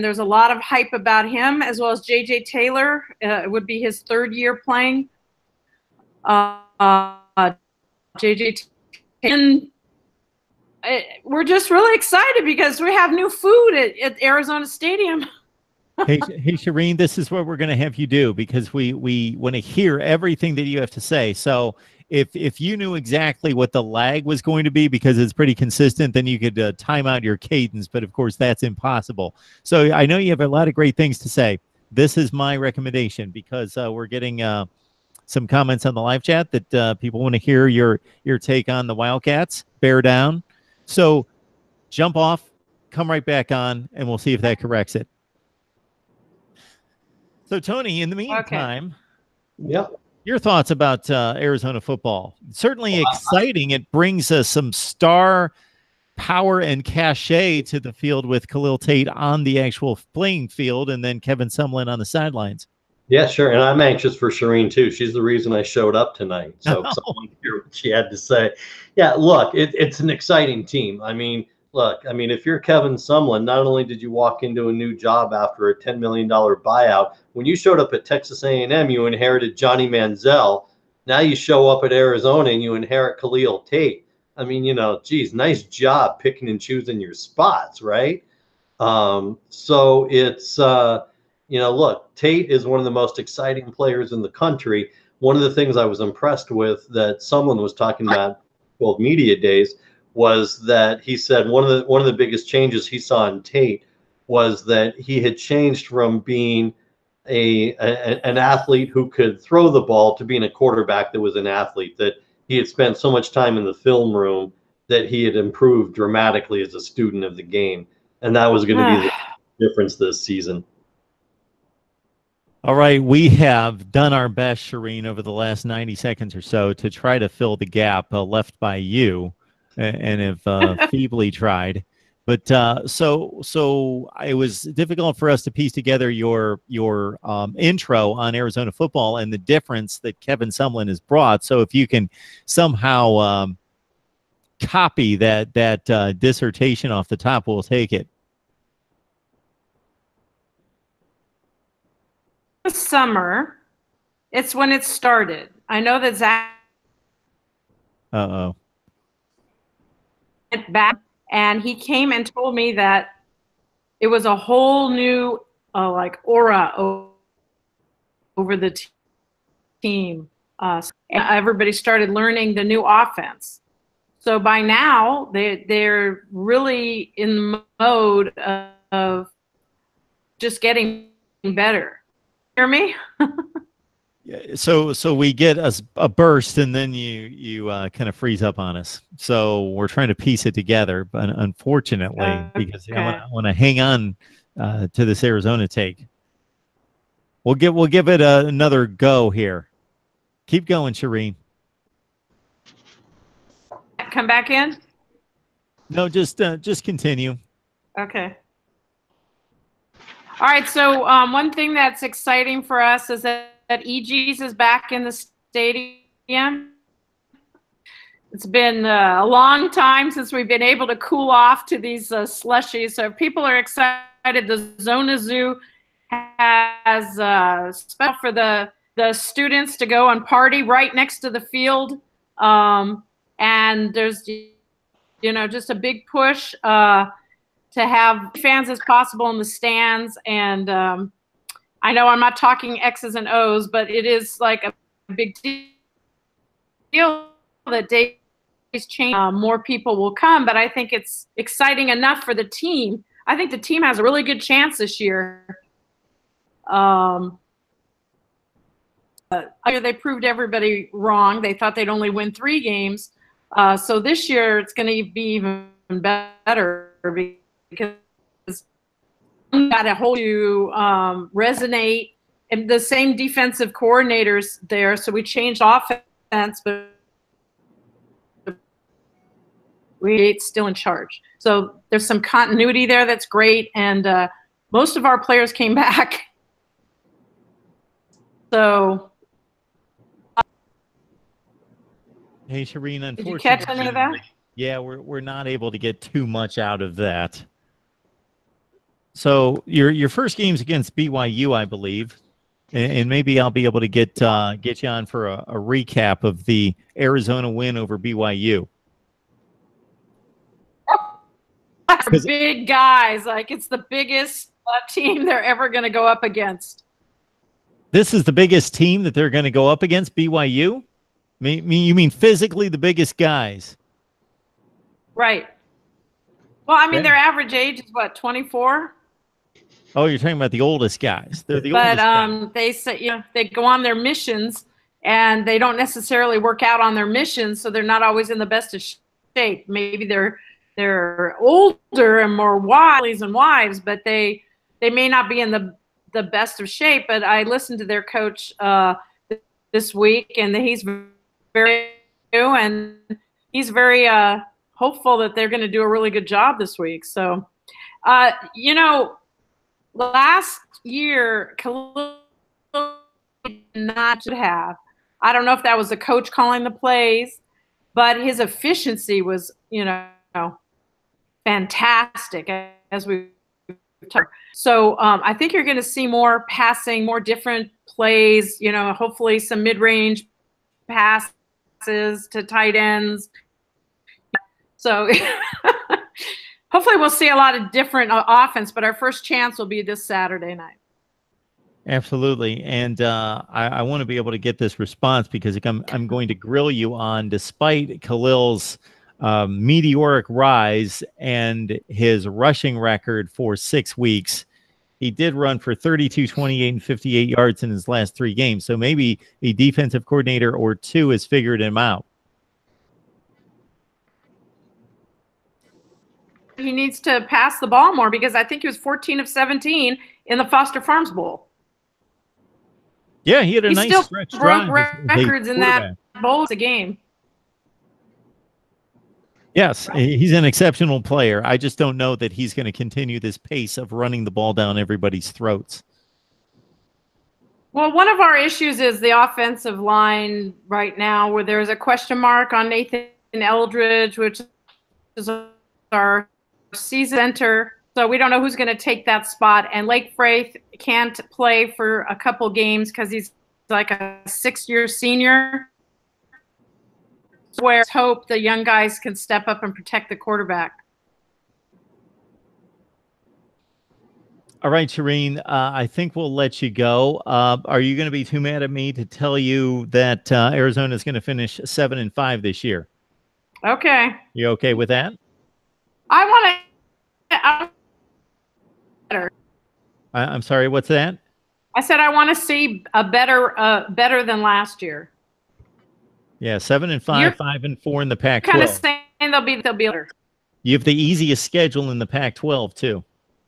there's a lot of hype about him, as well as J.J. Taylor. It would be his 3rd year playing. J.J. Taylor. We're just really excited because we have new food at Arizona Stadium. Hey, Shireen, this is what we're going to have you do, because we want to hear everything that you have to say. So if you knew exactly what the lag was going to be, because it's pretty consistent, then you could time out your cadence. But of course, that's impossible. So I know you have a lot of great things to say. This is my recommendation, because we're getting some comments on the live chat that people want to hear your take on the Wildcats. Bear down. So jump off, come right back on, and we'll see if that corrects it. So, Tony, in the meantime, Yeah. Your thoughts about Arizona football? Certainly exciting. It brings us some star power and cachet to the field with Khalil Tate on the actual playing field, and then Kevin Sumlin on the sidelines. Yeah, sure. And I'm anxious for Shireen too. She's the reason I showed up tonight. So I want to hear what she had to say. Yeah, look, it's an exciting team. I mean, if you're Kevin Sumlin, not only did you walk into a new job after a $10 million buyout, when you showed up at Texas A&M, you inherited Johnny Manziel. Now you show up at Arizona and you inherit Khalil Tate. I mean, geez, nice job picking and choosing your spots, right? So it's, look, Tate is one of the most exciting players in the country. One of the things I was impressed with that someone was talking about, well, media days, was that he said one of the biggest changes he saw in Tate was that he had changed from being an athlete who could throw the ball to being a quarterback that was an athlete, that he had spent so much time in the film room that he had improved dramatically as a student of the game. And that was going to be the difference this season. All right, we have done our best, Shireen, over the last 90 seconds or so to try to fill the gap left by you, and have feebly tried. But so it was difficult for us to piece together your intro on Arizona football and the difference that Kevin Sumlin has brought. So if you can somehow copy that dissertation off the top, we'll take it. Summer, it's when it started. I know that Zach went back, and he came and told me that it was a whole new like aura over the team. And everybody started learning the new offense. So by now they're really in the mode of just getting better. Hear me? Yeah, so we get a burst, and then you kind of freeze up on us. So we're trying to piece it together, but unfortunately, because I want to hang on to this Arizona take. We'll give it another go here. Keep going, Shireen. Come back in? No, just continue. Okay. All right, so one thing that's exciting for us is that EG's is back in the stadium. It's been a long time since we've been able to cool off to these slushies, so people are excited. The Zona Zoo has special for the students to go and party right next to the field, and there's just a big push to have fans as possible in the stands. And I know I'm not talking X's and O's, but it is like a big deal that days change. More people will come, but I think it's exciting enough for the team. I think the team has a really good chance this year. They proved everybody wrong. They thought they'd only win 3 games. So this year it's going to be even better because got a whole to resonate, and the same defensive coordinators there. So we changed offense, but we're still in charge. So there's some continuity there that's great, and most of our players came back. So, hey, Shireen, unfortunately, did you catch any of that? Yeah, we're not able to get too much out of that. So your first game's against BYU, I believe, and maybe I'll be able to get you on for a recap of the Arizona win over BYU. Big guys, like it's the biggest team they're ever going to go up against. This is the biggest team that they're going to go up against, BYU? You mean physically the biggest guys? Right. Well, I mean, their average age is what, 24? Oh, you're talking about the oldest guys. They're the oldest guys. They say they go on their missions, and they don't necessarily work out on their missions, so they're not always in the best of shape. Maybe they're older and more wives, but they may not be in the best of shape. But I listened to their coach this week, and he's very new, and he's very hopeful that they're going to do a really good job this week. So, you know, last year, Khalil did not have. I don't know if that was the coach calling the plays, but his efficiency was, you know, fantastic as we talked. So I think you're going to see more passing, more different plays, you know, hopefully some mid-range passes to tight ends. So hopefully we'll see a lot of different offense, but our first chance will be this Saturday night. Absolutely. And I want to be able to get this response because I'm going to grill you on, despite Khalil's meteoric rise and his rushing record for 6 weeks, he did run for 32, 28, and 58 yards in his last 3 games. So maybe a defensive coordinator or two has figured him out. He needs to pass the ball more because I think he was 14 of 17 in the Foster Farms Bowl. Yeah, he had a He nice still stretch broke drive. records in that bowl game. Yes, he's an exceptional player. I just don't know that he's going to continue this pace of running the ball down everybody's throats. Well, one of our issues is the offensive line right now, where there's a question mark on Nathan Eldridge, which is our season center. So we don't know who's going to take that spot. And Lake Fraith can't play for a couple games because he's like a 6-year senior. Where hope the young guys can step up and protect the quarterback. All right, Shireen, I think we'll let you go. Are you going to be too mad at me to tell you that Arizona is going to finish 7-5 this year? Okay. You okay with that? I want to. I'm sorry, what's that? I said I want to see a better than last year. Yeah, 7-5, 5-4 in the Pac-12. Kind of saying they'll be better. You have the easiest schedule in the Pac-12 too.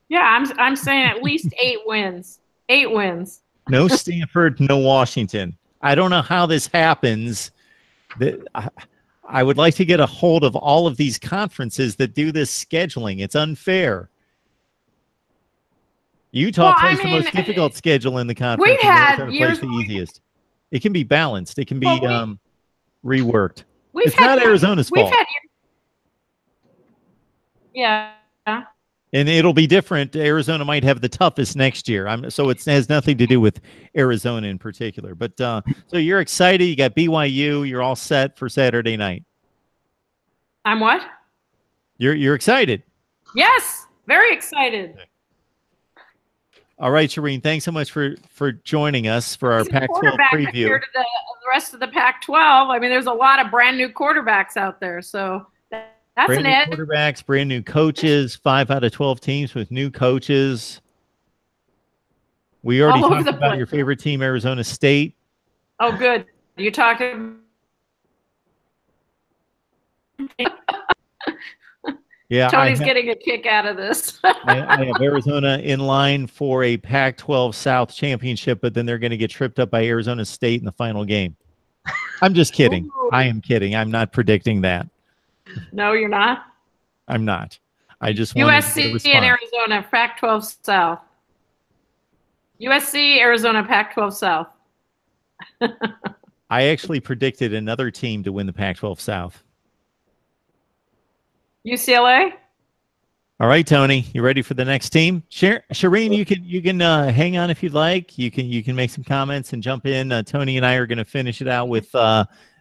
Yeah, I'm saying at least 8 wins. 8 wins. No Stanford, no Washington. I don't know how this happens. I would like to get a hold of all of these conferences that do this scheduling. It's unfair. Utah plays the most difficult schedule in the conference. We had years plays the easiest. It can be balanced. It can be reworked. It's not Arizona's fault. Yeah. And it'll be different. Arizona might have the toughest next year. So it has nothing to do with Arizona in particular. But so you're excited. You got BYU. You're all set for Saturday night. I'm what? You're excited. Yes, very excited. All right, Shireen, thanks so much for joining us for our Pac-12 preview. To the rest of the Pac-12. I mean, there's a lot of brand new quarterbacks out there. So that's brand an new edge. Quarterbacks, brand new coaches, 5 out of 12 teams with new coaches. We already talked about your favorite team, Arizona State. Oh, good. You talking? Yeah, Tony's getting a kick out of this. I have Arizona in line for a Pac-12 South championship, but then they're going to get tripped up by Arizona State in the final game. I'm just kidding. Ooh. I am kidding. I'm not predicting that. No, you're not? I'm not. I just want USC and Arizona, Pac-12 South. USC, Arizona, Pac-12 South. I actually predicted another team to win the Pac-12 South. UCLA. All right, Tony, you ready for the next team? Shireen, you can hang on if you'd like. You can make some comments and jump in. Tony and I are going to finish it out with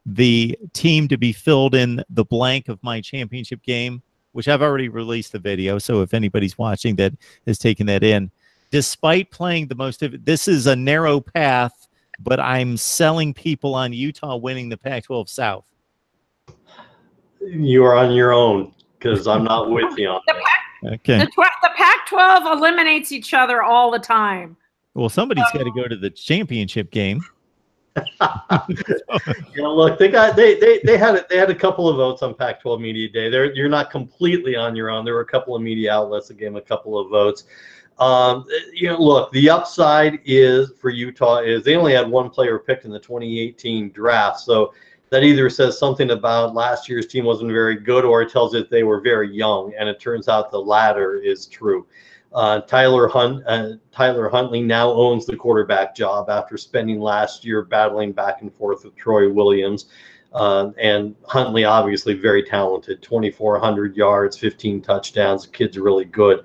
the team to be filled in the blank of my championship game, which I've already released the video. So if anybody's watching that has taken that in, despite playing the most of it, this is a narrow path, but I'm selling people on Utah winning the Pac-12 South. You are on your own. Because I'm not with you on that. Okay. The Pac-12 eliminates each other all the time. Well, somebody's got to go to the championship game. Look, they had a couple of votes on Pac-12 Media Day. You're not completely on your own. There were a couple of media outlets that gave them a couple of votes. Look, the upside is for Utah is they only had one player picked in the 2018 draft, so that either says something about last year's team wasn't very good, or it tells it they were very young, and it turns out the latter is true. Tyler Huntley now owns the quarterback job after spending last year battling back and forth with Troy Williams. And Huntley, obviously very talented, 2,400 yards, 15 touchdowns. The kid's really good.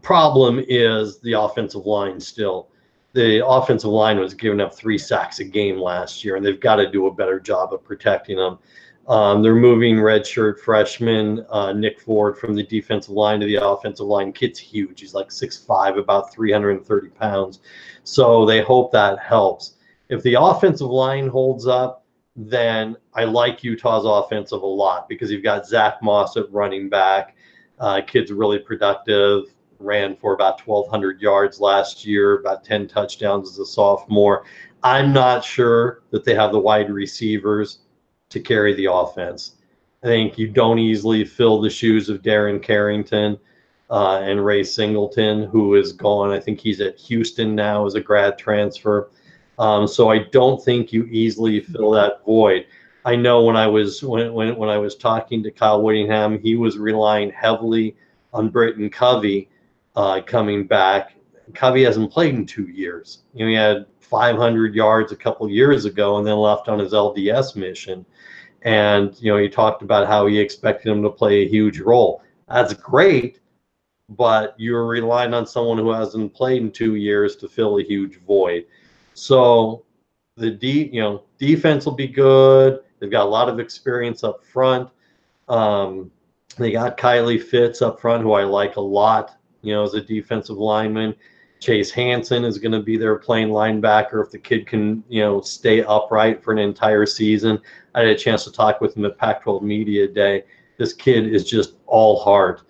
Problem is the offensive line still. The offensive line was giving up 3 sacks a game last year, and they've got to do a better job of protecting them. They're moving redshirt freshman Nick Ford from the defensive line to the offensive line. Kid's huge. He's like 6'5", about 330 pounds. So they hope that helps. If the offensive line holds up, then I like Utah's offensive a lot because you've got Zach Moss at running back. Kid's really productive. Ran for about 1,200 yards last year, about 10 touchdowns as a sophomore. I'm not sure that they have the wide receivers to carry the offense. I think you don't easily fill the shoes of Darren Carrington and Ray Singleton, who is gone. I think he's at Houston now as a grad transfer. So I don't think you easily fill that void. I know when I was talking to Kyle Whittingham, he was relying heavily on Britton Covey coming back. Covey hasn't played in 2 years. He had 500 yards a couple years ago and then left on his LDS mission. And he talked about how he expected him to play a huge role. That's great, but you're relying on someone who hasn't played in 2 years to fill a huge void. So the defense will be good. They've got a lot of experience up front. They got Kylie Fitz up front, who I like a lot, as a defensive lineman. Chase Hansen is going to be there playing linebacker if the kid can, stay upright for an entire season. I had a chance to talk with him at Pac-12 Media Day. This kid is just all heart.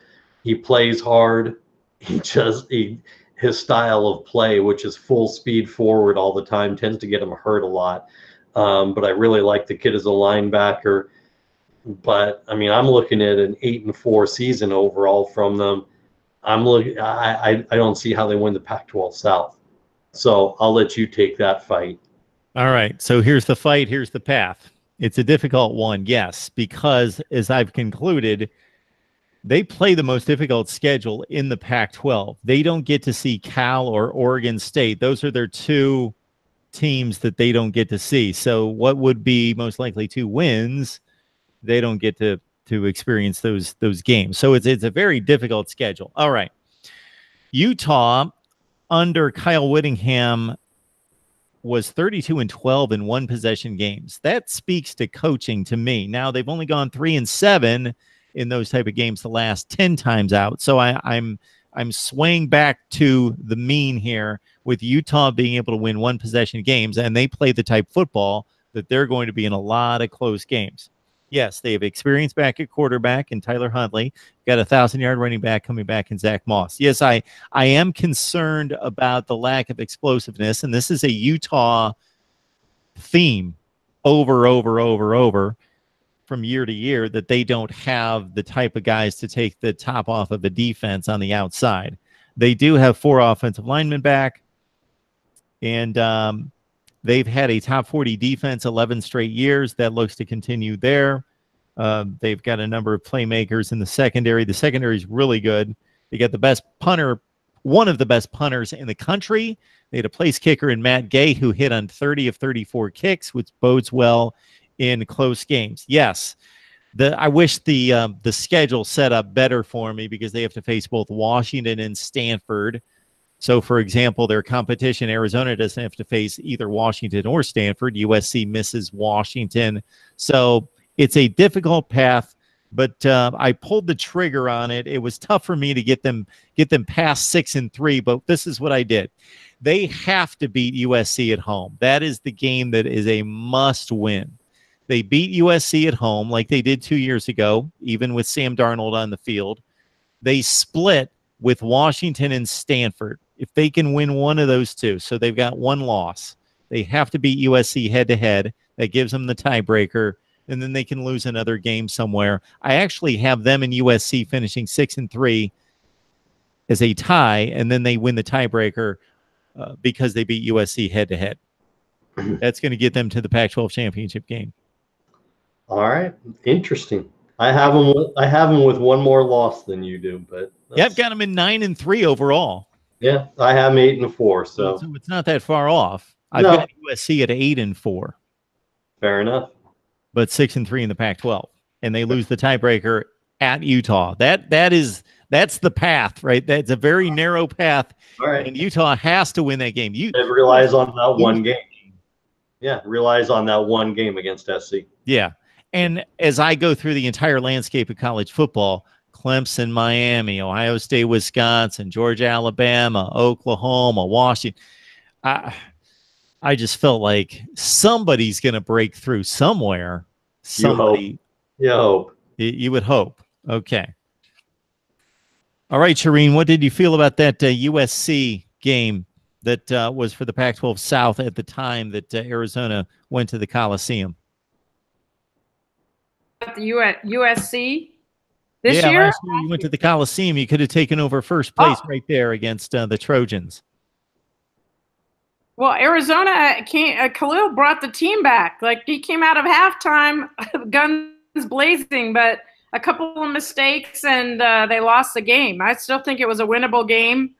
He plays hard. His style of play, which is full speed forward all the time, tends to get him hurt a lot. But I really like the kid as a linebacker. But I'm looking at an 8-4 season overall from them. I don't see how they win the Pac-12 South. So I'll let you take that fight. All right. So here's the fight. Here's the path. It's a difficult one, yes, because as I've concluded, they play the most difficult schedule in the Pac-12. They don't get to see Cal or Oregon State. Those are their 2 teams that they don't get to see. So what would be most likely 2 wins, they don't get to experience those games. So it's a very difficult schedule. All right. Utah under Kyle Whittingham was 32-12 in 1-possession games. That speaks to coaching to me. Now they've only gone 3-7 in those type of games the last 10 times out. So I'm swaying back to the mean here with Utah being able to win 1-possession games, and they play the type football that they're going to be in a lot of close games. Yes, they have experience back at quarterback in Tyler Huntley. Got a 1,000-yard running back coming back in Zach Moss. Yes, I am concerned about the lack of explosiveness, and this is a Utah theme over from year to year, that they don't have the type of guys to take the top off of the defense on the outside. They do have 4 offensive linemen back, and they've had a top 40 defense 11 straight years. That looks to continue there. They've got a number of playmakers in the secondary. The secondary is really good. They got the best punter, one of the best punters in the country. They had a place kicker in Matt Gay, who hit on 30 of 34 kicks, which bodes well in close games. Yes, I wish the schedule set up better for me, because they have to face both Washington and Stanford. So, for example, their competition, Arizona, doesn't have to face either Washington or Stanford. USC misses Washington. So it's a difficult path, but I pulled the trigger on it. It was tough for me to get them past 6-3, but this is what I did. They have to beat USC at home. That is the game that is a must win. They beat USC at home like they did 2 years ago, even with Sam Darnold on the field. They split with Washington and Stanford. If they can win one of those 2, so they've got 1 loss. They have to beat USC head-to-head. That gives them the tiebreaker, and then they can lose another game somewhere. I actually have them and USC finishing 6-3. as a tie, and then they win the tiebreaker because they beat USC head-to-head. That's going to get them to the Pac-12 championship game. All right, interesting. I have them with one more loss than you do, but yeah, I've got them in 9-3 overall. Yeah, I have them 8-4, so it's not that far off. I've got USC at 8-4. Fair enough. But 6-3 in the Pac-12, and they lose the tiebreaker at Utah. That's the path, right? That's a very narrow path, and Utah has to win that game. It relies on that one game. Yeah, relies on that one game against SC. Yeah, and as I go through the entire landscape of college football, Clemson, Miami, Ohio State, Wisconsin, Georgia, Alabama, Oklahoma, Washington, I just felt like somebody's going to break through somewhere. Somebody. You hope. You would hope. Okay. All right, Shireen, what did you feel about that USC game that was for the Pac-12 South at the time that Arizona went to the Coliseum? The USC this year? Last year you went to the Coliseum. You could have taken over first place right there against the Trojans. Well, Arizona Khalil brought the team back. Like, he came out of halftime, guns blazing, but a couple of mistakes, and they lost the game. I still think it was a winnable game.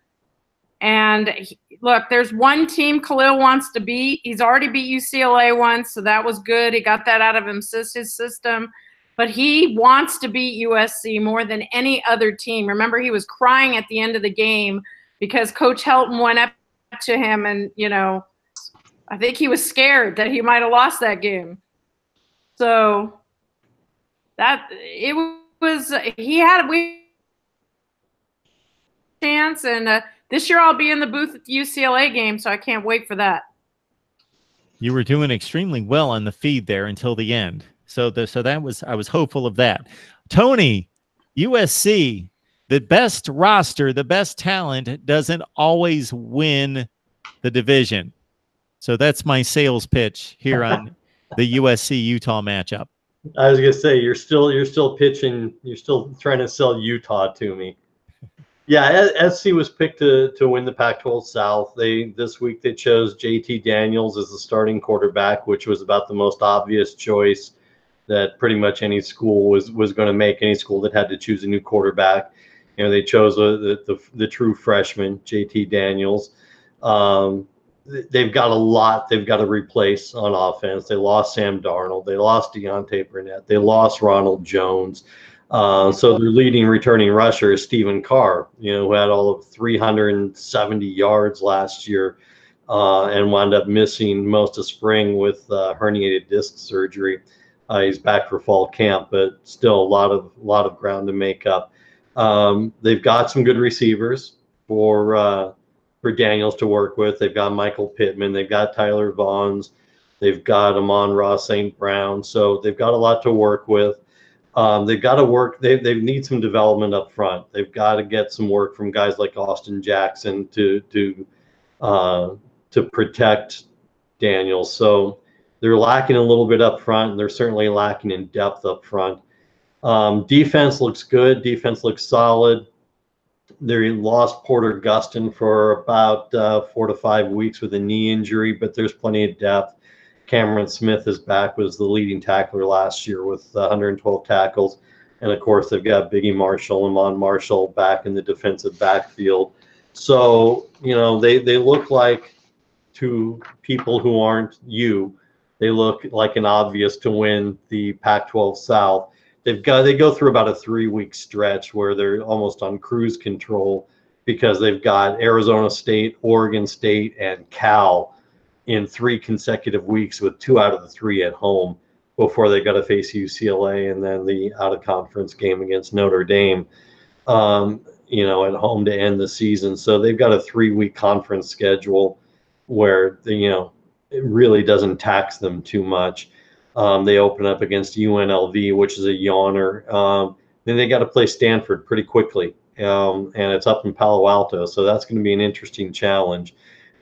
And look, there's one team Khalil wants to beat. He's already beat UCLA once, so that was good. He got that out of his system. But he wants to beat USC more than any other team. Remember, he was crying at the end of the game because Coach Helton went up to him, and I think he was scared that he might have lost that game. So he had a chance, and this year I'll be in the booth at the UCLA game, so I can't wait for that. You were doing extremely well on the feed there until the end, so that was, I was hopeful of that. Tony, USC. The best roster, the best talent doesn't always win the division. So that's my sales pitch here on the USC-Utah matchup. I was gonna say you're still pitching, you're still trying to sell Utah to me. Yeah, SC was picked to win the Pac-12 South. This week they chose JT Daniels as the starting quarterback, which was about the most obvious choice that pretty much any school was going to make. Any school that had to choose a new quarterback. They chose the true freshman, JT Daniels. They've got a lot they've got to replace on offense. They lost Sam Darnold. They lost Deontay Burnett. They lost Ronald Jones. So their leading returning rusher is Stephen Carr, who had all of 370 yards last year and wound up missing most of spring with herniated disc surgery. He's back for fall camp, but still a lot of ground to make up. They've got some good receivers for Daniels to work with. They've got Michael Pittman. They've got Tyler Vaughns. They've got Amon-Ra St. Brown. So they've got a lot to work with. They've got to work. They need some development up front. They've got to get some work from guys like Austin Jackson to protect Daniels. So they're lacking a little bit up front, and they're certainly lacking in depth up front. Defense looks good. Defense looks solid. They lost Porter Gustin for about 4 to 5 weeks with a knee injury, but there's plenty of depth. Cameron Smith is back, was the leading tackler last year with 112 tackles. And, of course, they've got Biggie Marshall and Mon Marshall back in the defensive backfield. So, they look like, to people who aren't they look like an obvious to win the Pac-12 South. They go through about a 3-week stretch where they're almost on cruise control because they've got Arizona State, Oregon State, and Cal in 3 consecutive weeks with 2 out of the 3 at home before they got to face UCLA and then the out-of-conference game against Notre Dame, at home to end the season. So they've got a 3-week conference schedule where it really doesn't tax them too much. They open up against UNLV, which is a yawner. Then they got to play Stanford pretty quickly, and it's up in Palo Alto, so that's going to be an interesting challenge.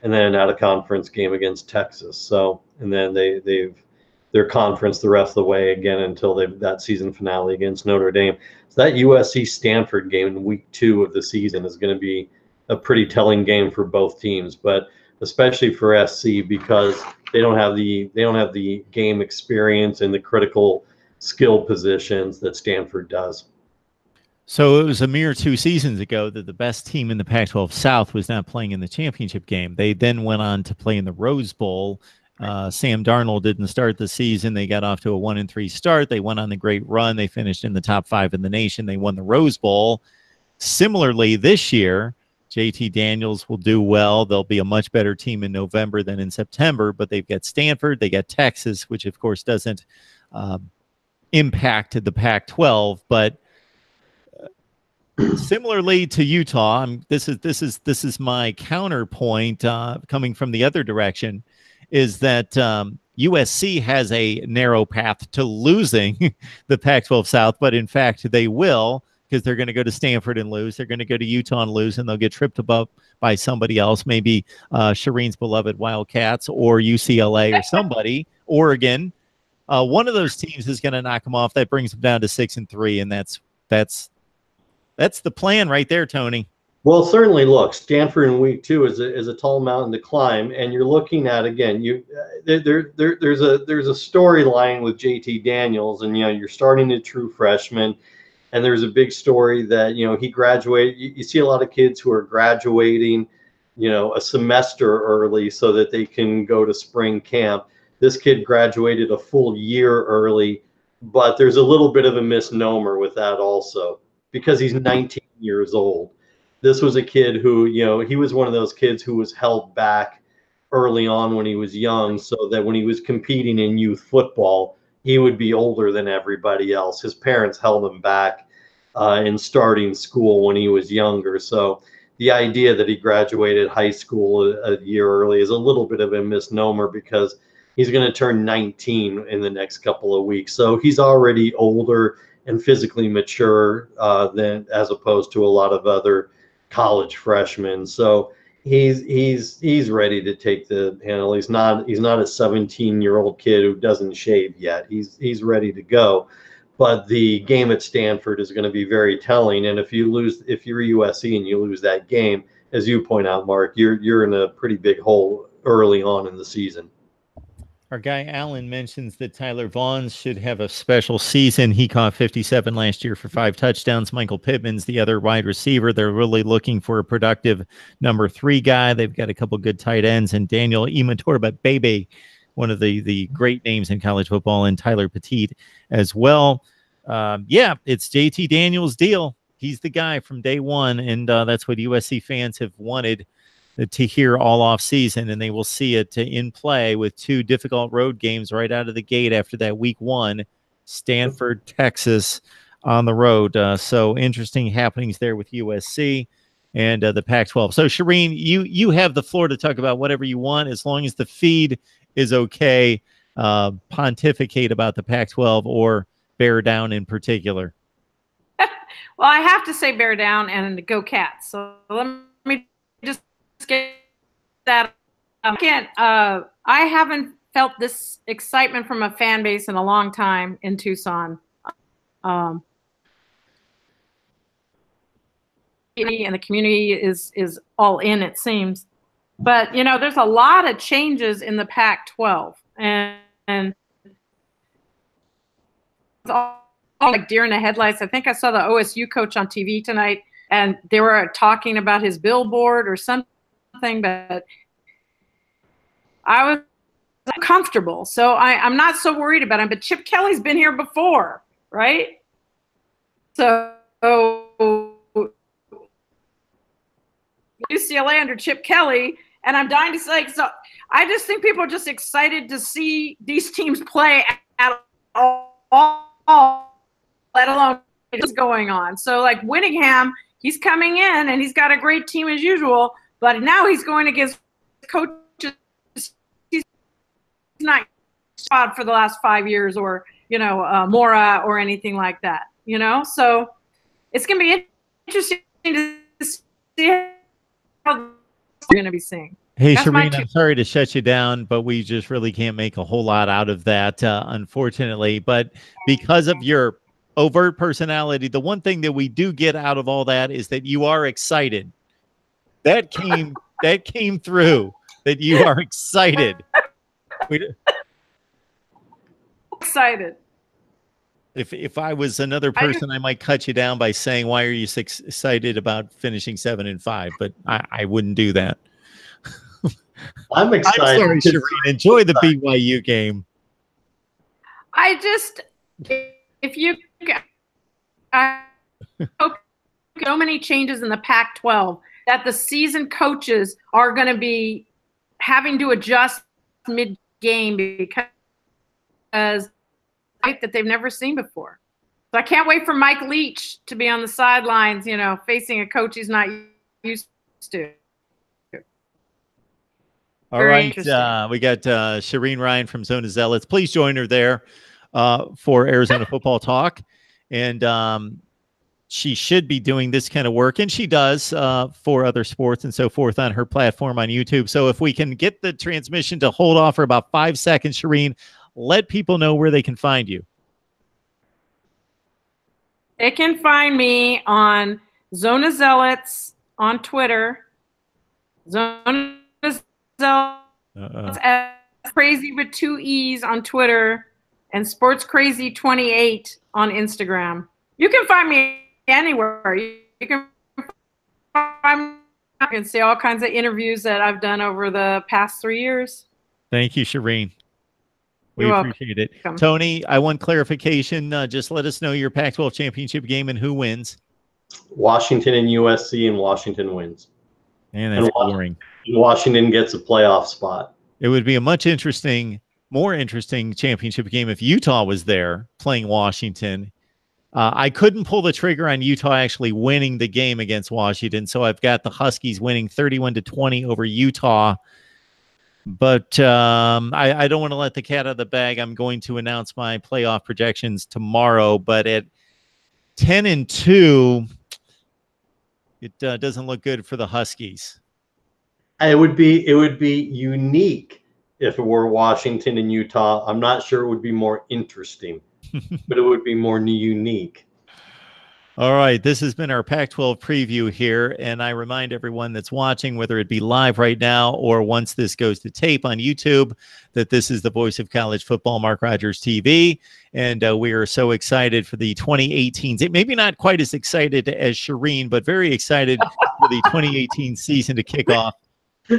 And then an out-of-conference game against Texas. So, and then they're their conference the rest of the way again until that season finale against Notre Dame. So that USC-Stanford game in week 2 of the season is going to be a pretty telling game for both teams, but especially for SC because they don't have the game experience and the critical skill positions that Stanford does. So it was a mere 2 seasons ago that the best team in the Pac-12 South was not playing in the championship game. They then went on to play in the Rose Bowl. Sam Darnold didn't start the season. They got off to a 1-3 start. They went on the great run. They finished in the top 5 in the nation. They won the Rose Bowl. Similarly, this year, JT Daniels will do well. They'll be a much better team in November than in September, but they've got Stanford. They got Texas, which of course doesn't impact the Pac-12, but similarly to Utah, this is my counterpoint coming from the other direction, is that USC has a narrow path to losing the Pac-12 South, but in fact they will, because they're going to go to Stanford and lose. They're going to go to Utah and lose, and they'll get tripped above by somebody else, maybe Shireen's beloved Wildcats or UCLA or somebody, Oregon. One of those teams is going to knock them off. That brings them down to 6-3, and that's the plan right there, Tony. Well, certainly, look, Stanford in week 2 is a tall mountain to climb, and you're looking at, again, there's a storyline with JT Daniels, and you're starting a true freshman, and there's a big story that he graduated. You see a lot of kids who are graduating, a semester early so that they can go to spring camp. This kid graduated a full year early, but there's a little bit of a misnomer with that also, because he's 19 years old. This was a kid who, he was one of those kids who was held back early on when he was young, so that when he was competing in youth football, he would be older than everybody else. His parents held him back in starting school when he was younger. So the idea that he graduated high school a year early is a little bit of a misnomer, because he's going to turn 19 in the next couple of weeks. So he's already older and physically mature than as opposed to a lot of other college freshmen. So he's ready to take the handle. He's not a 17-year-old kid who doesn't shave yet. He's ready to go. But the game at Stanford is going to be very telling. And if you're USC and you lose that game, as you point out, Mark, you're in a pretty big hole early on in the season. Our guy Allen mentions that Tyler Vaughn should have a special season. He caught 57 last year for 5 touchdowns. Michael Pittman's the other wide receiver. They're really looking for a productive number 3 guy. They've got a couple good tight ends, and Daniel Imatorba-Bebe, one of the great names in college football, and Tyler Petit as well. Yeah, it's JT Daniels' deal. He's the guy from day one, and that's what USC fans have wanted to hear all off season, and they will see it in play with 2 difficult road games right out of the gate after that week 1, Stanford, Texas on the road. So interesting happenings there with USC and the Pac-12. So Shireen, you have the floor to talk about whatever you want, as long as the feed is okay. Pontificate about the Pac-12 or bear down in particular. Well, I have to say bear down and go Cats. So let me just get that. I haven't felt this excitement from a fan base in a long time in Tucson. And the community is all in, it seems. But there's a lot of changes in the Pac-12, and it's all like deer in the headlights. I think I saw the OSU coach on TV tonight, and they were talking about his billboard or something, but I was uncomfortable. So I'm not so worried about him. But Chip Kelly's been here before, right? So UCLA under Chip Kelly, and I'm dying to say, so I just think people are just excited to see these teams play at all, let alone what's going on. So like Whittingham, he's coming in and he's got a great team as usual, but now he's going against coaches he's not spot for the last 5 years, or Mora or anything like that. So it's going to be interesting to see how we're going to be seeing. Hey, That's my Shireen, I'm sorry to shut you down, but we just really can't make a whole lot out of that, unfortunately. But because of your overt personality, the one thing that we do get out of all that is that you are excited. That came through, that you are excited. excited. If I was another person, I might cut you down by saying, "Why are you so excited about finishing 7-5?" But I wouldn't do that. I'm excited. I'm sorry, Shireen. Enjoy the BYU game. I just, if you, I hope so many changes in the Pac-12 that the seasoned coaches are going to be having to adjust mid-game because that they've never seen before. So I can't wait for Mike Leach to be on the sidelines, you know, facing a coach he's not used to. All right. We got Shireen Ryan from Zona Zealots. Please join her there for Arizona Football Talk. And she should be doing this kind of work, and she does for other sports and so forth on her platform on YouTube. So if we can get the transmission to hold off for about 5 seconds, Shireen, let people know where they can find you. They can find me on Zona Zealots on Twitter. Zona Zealots Crazy with 2 E's on Twitter, and Sports Crazy 28 on Instagram. You can find me anywhere. You can find me. You can see all kinds of interviews that I've done over the past 3 years. Thank you, Shireen. We You're appreciate it. welcome. Tony, I want clarification. Just let us know your Pac-12 championship game and who wins. Washington and USC, and Washington wins. And that's boring. Washington gets a playoff spot. It would be a much more interesting championship game if Utah was there playing Washington. I couldn't pull the trigger on Utah actually winning the game against Washington, so I've got the Huskies winning 31-20 over Utah. But I don't want to let the cat out of the bag. I'm going to announce my playoff projections tomorrow. But at 10-2, it doesn't look good for the Huskies. It would be unique if it were Washington and Utah. I'm not sure it would be more interesting, but it would be more unique. All right, this has been our Pac-12 preview here, and I remind everyone that's watching, whether it be live right now or once this goes to tape on YouTube, that this is the voice of college football, Mark Rogers TV, and we are so excited for the 2018. Maybe not quite as excited as Shireen, but very excited for the 2018 season to kick off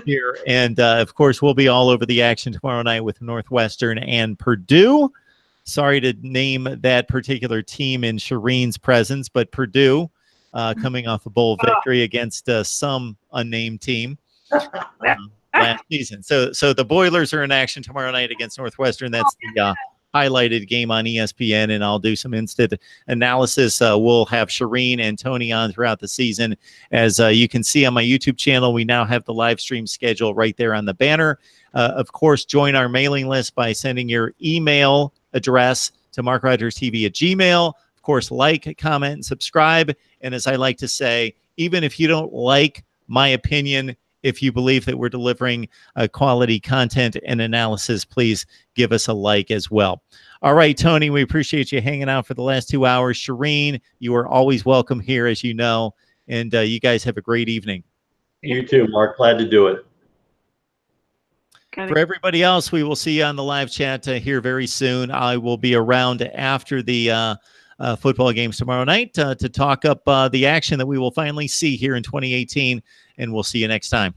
here. And, of course, we'll be all over the action tomorrow night with Northwestern and Purdue. Sorry to name that particular team in Shireen's presence, but Purdue coming off a bowl victory against some unnamed team last season. So the Boilers are in action tomorrow night against Northwestern. That's the highlighted game on ESPN, and I'll do some instant analysis. We'll have Shireen and Tony on throughout the season. As you can see on my YouTube channel, we now have the live stream schedule right there on the banner. Of course, join our mailing list by sending your email address to MarkRogersTV@gmail.com. Of course, like, comment, and subscribe. And as I like to say, even if you don't like my opinion, if you believe that we're delivering quality content and analysis, please give us a like as well. All right, Tony, we appreciate you hanging out for the last 2 hours. Shireen, you are always welcome here, as you know, and you guys have a great evening. You too, Mark. Glad to do it. For everybody else, we will see you on the live chat here very soon. I will be around after the football games tomorrow night to talk up the action that we will finally see here in 2018, and we'll see you next time.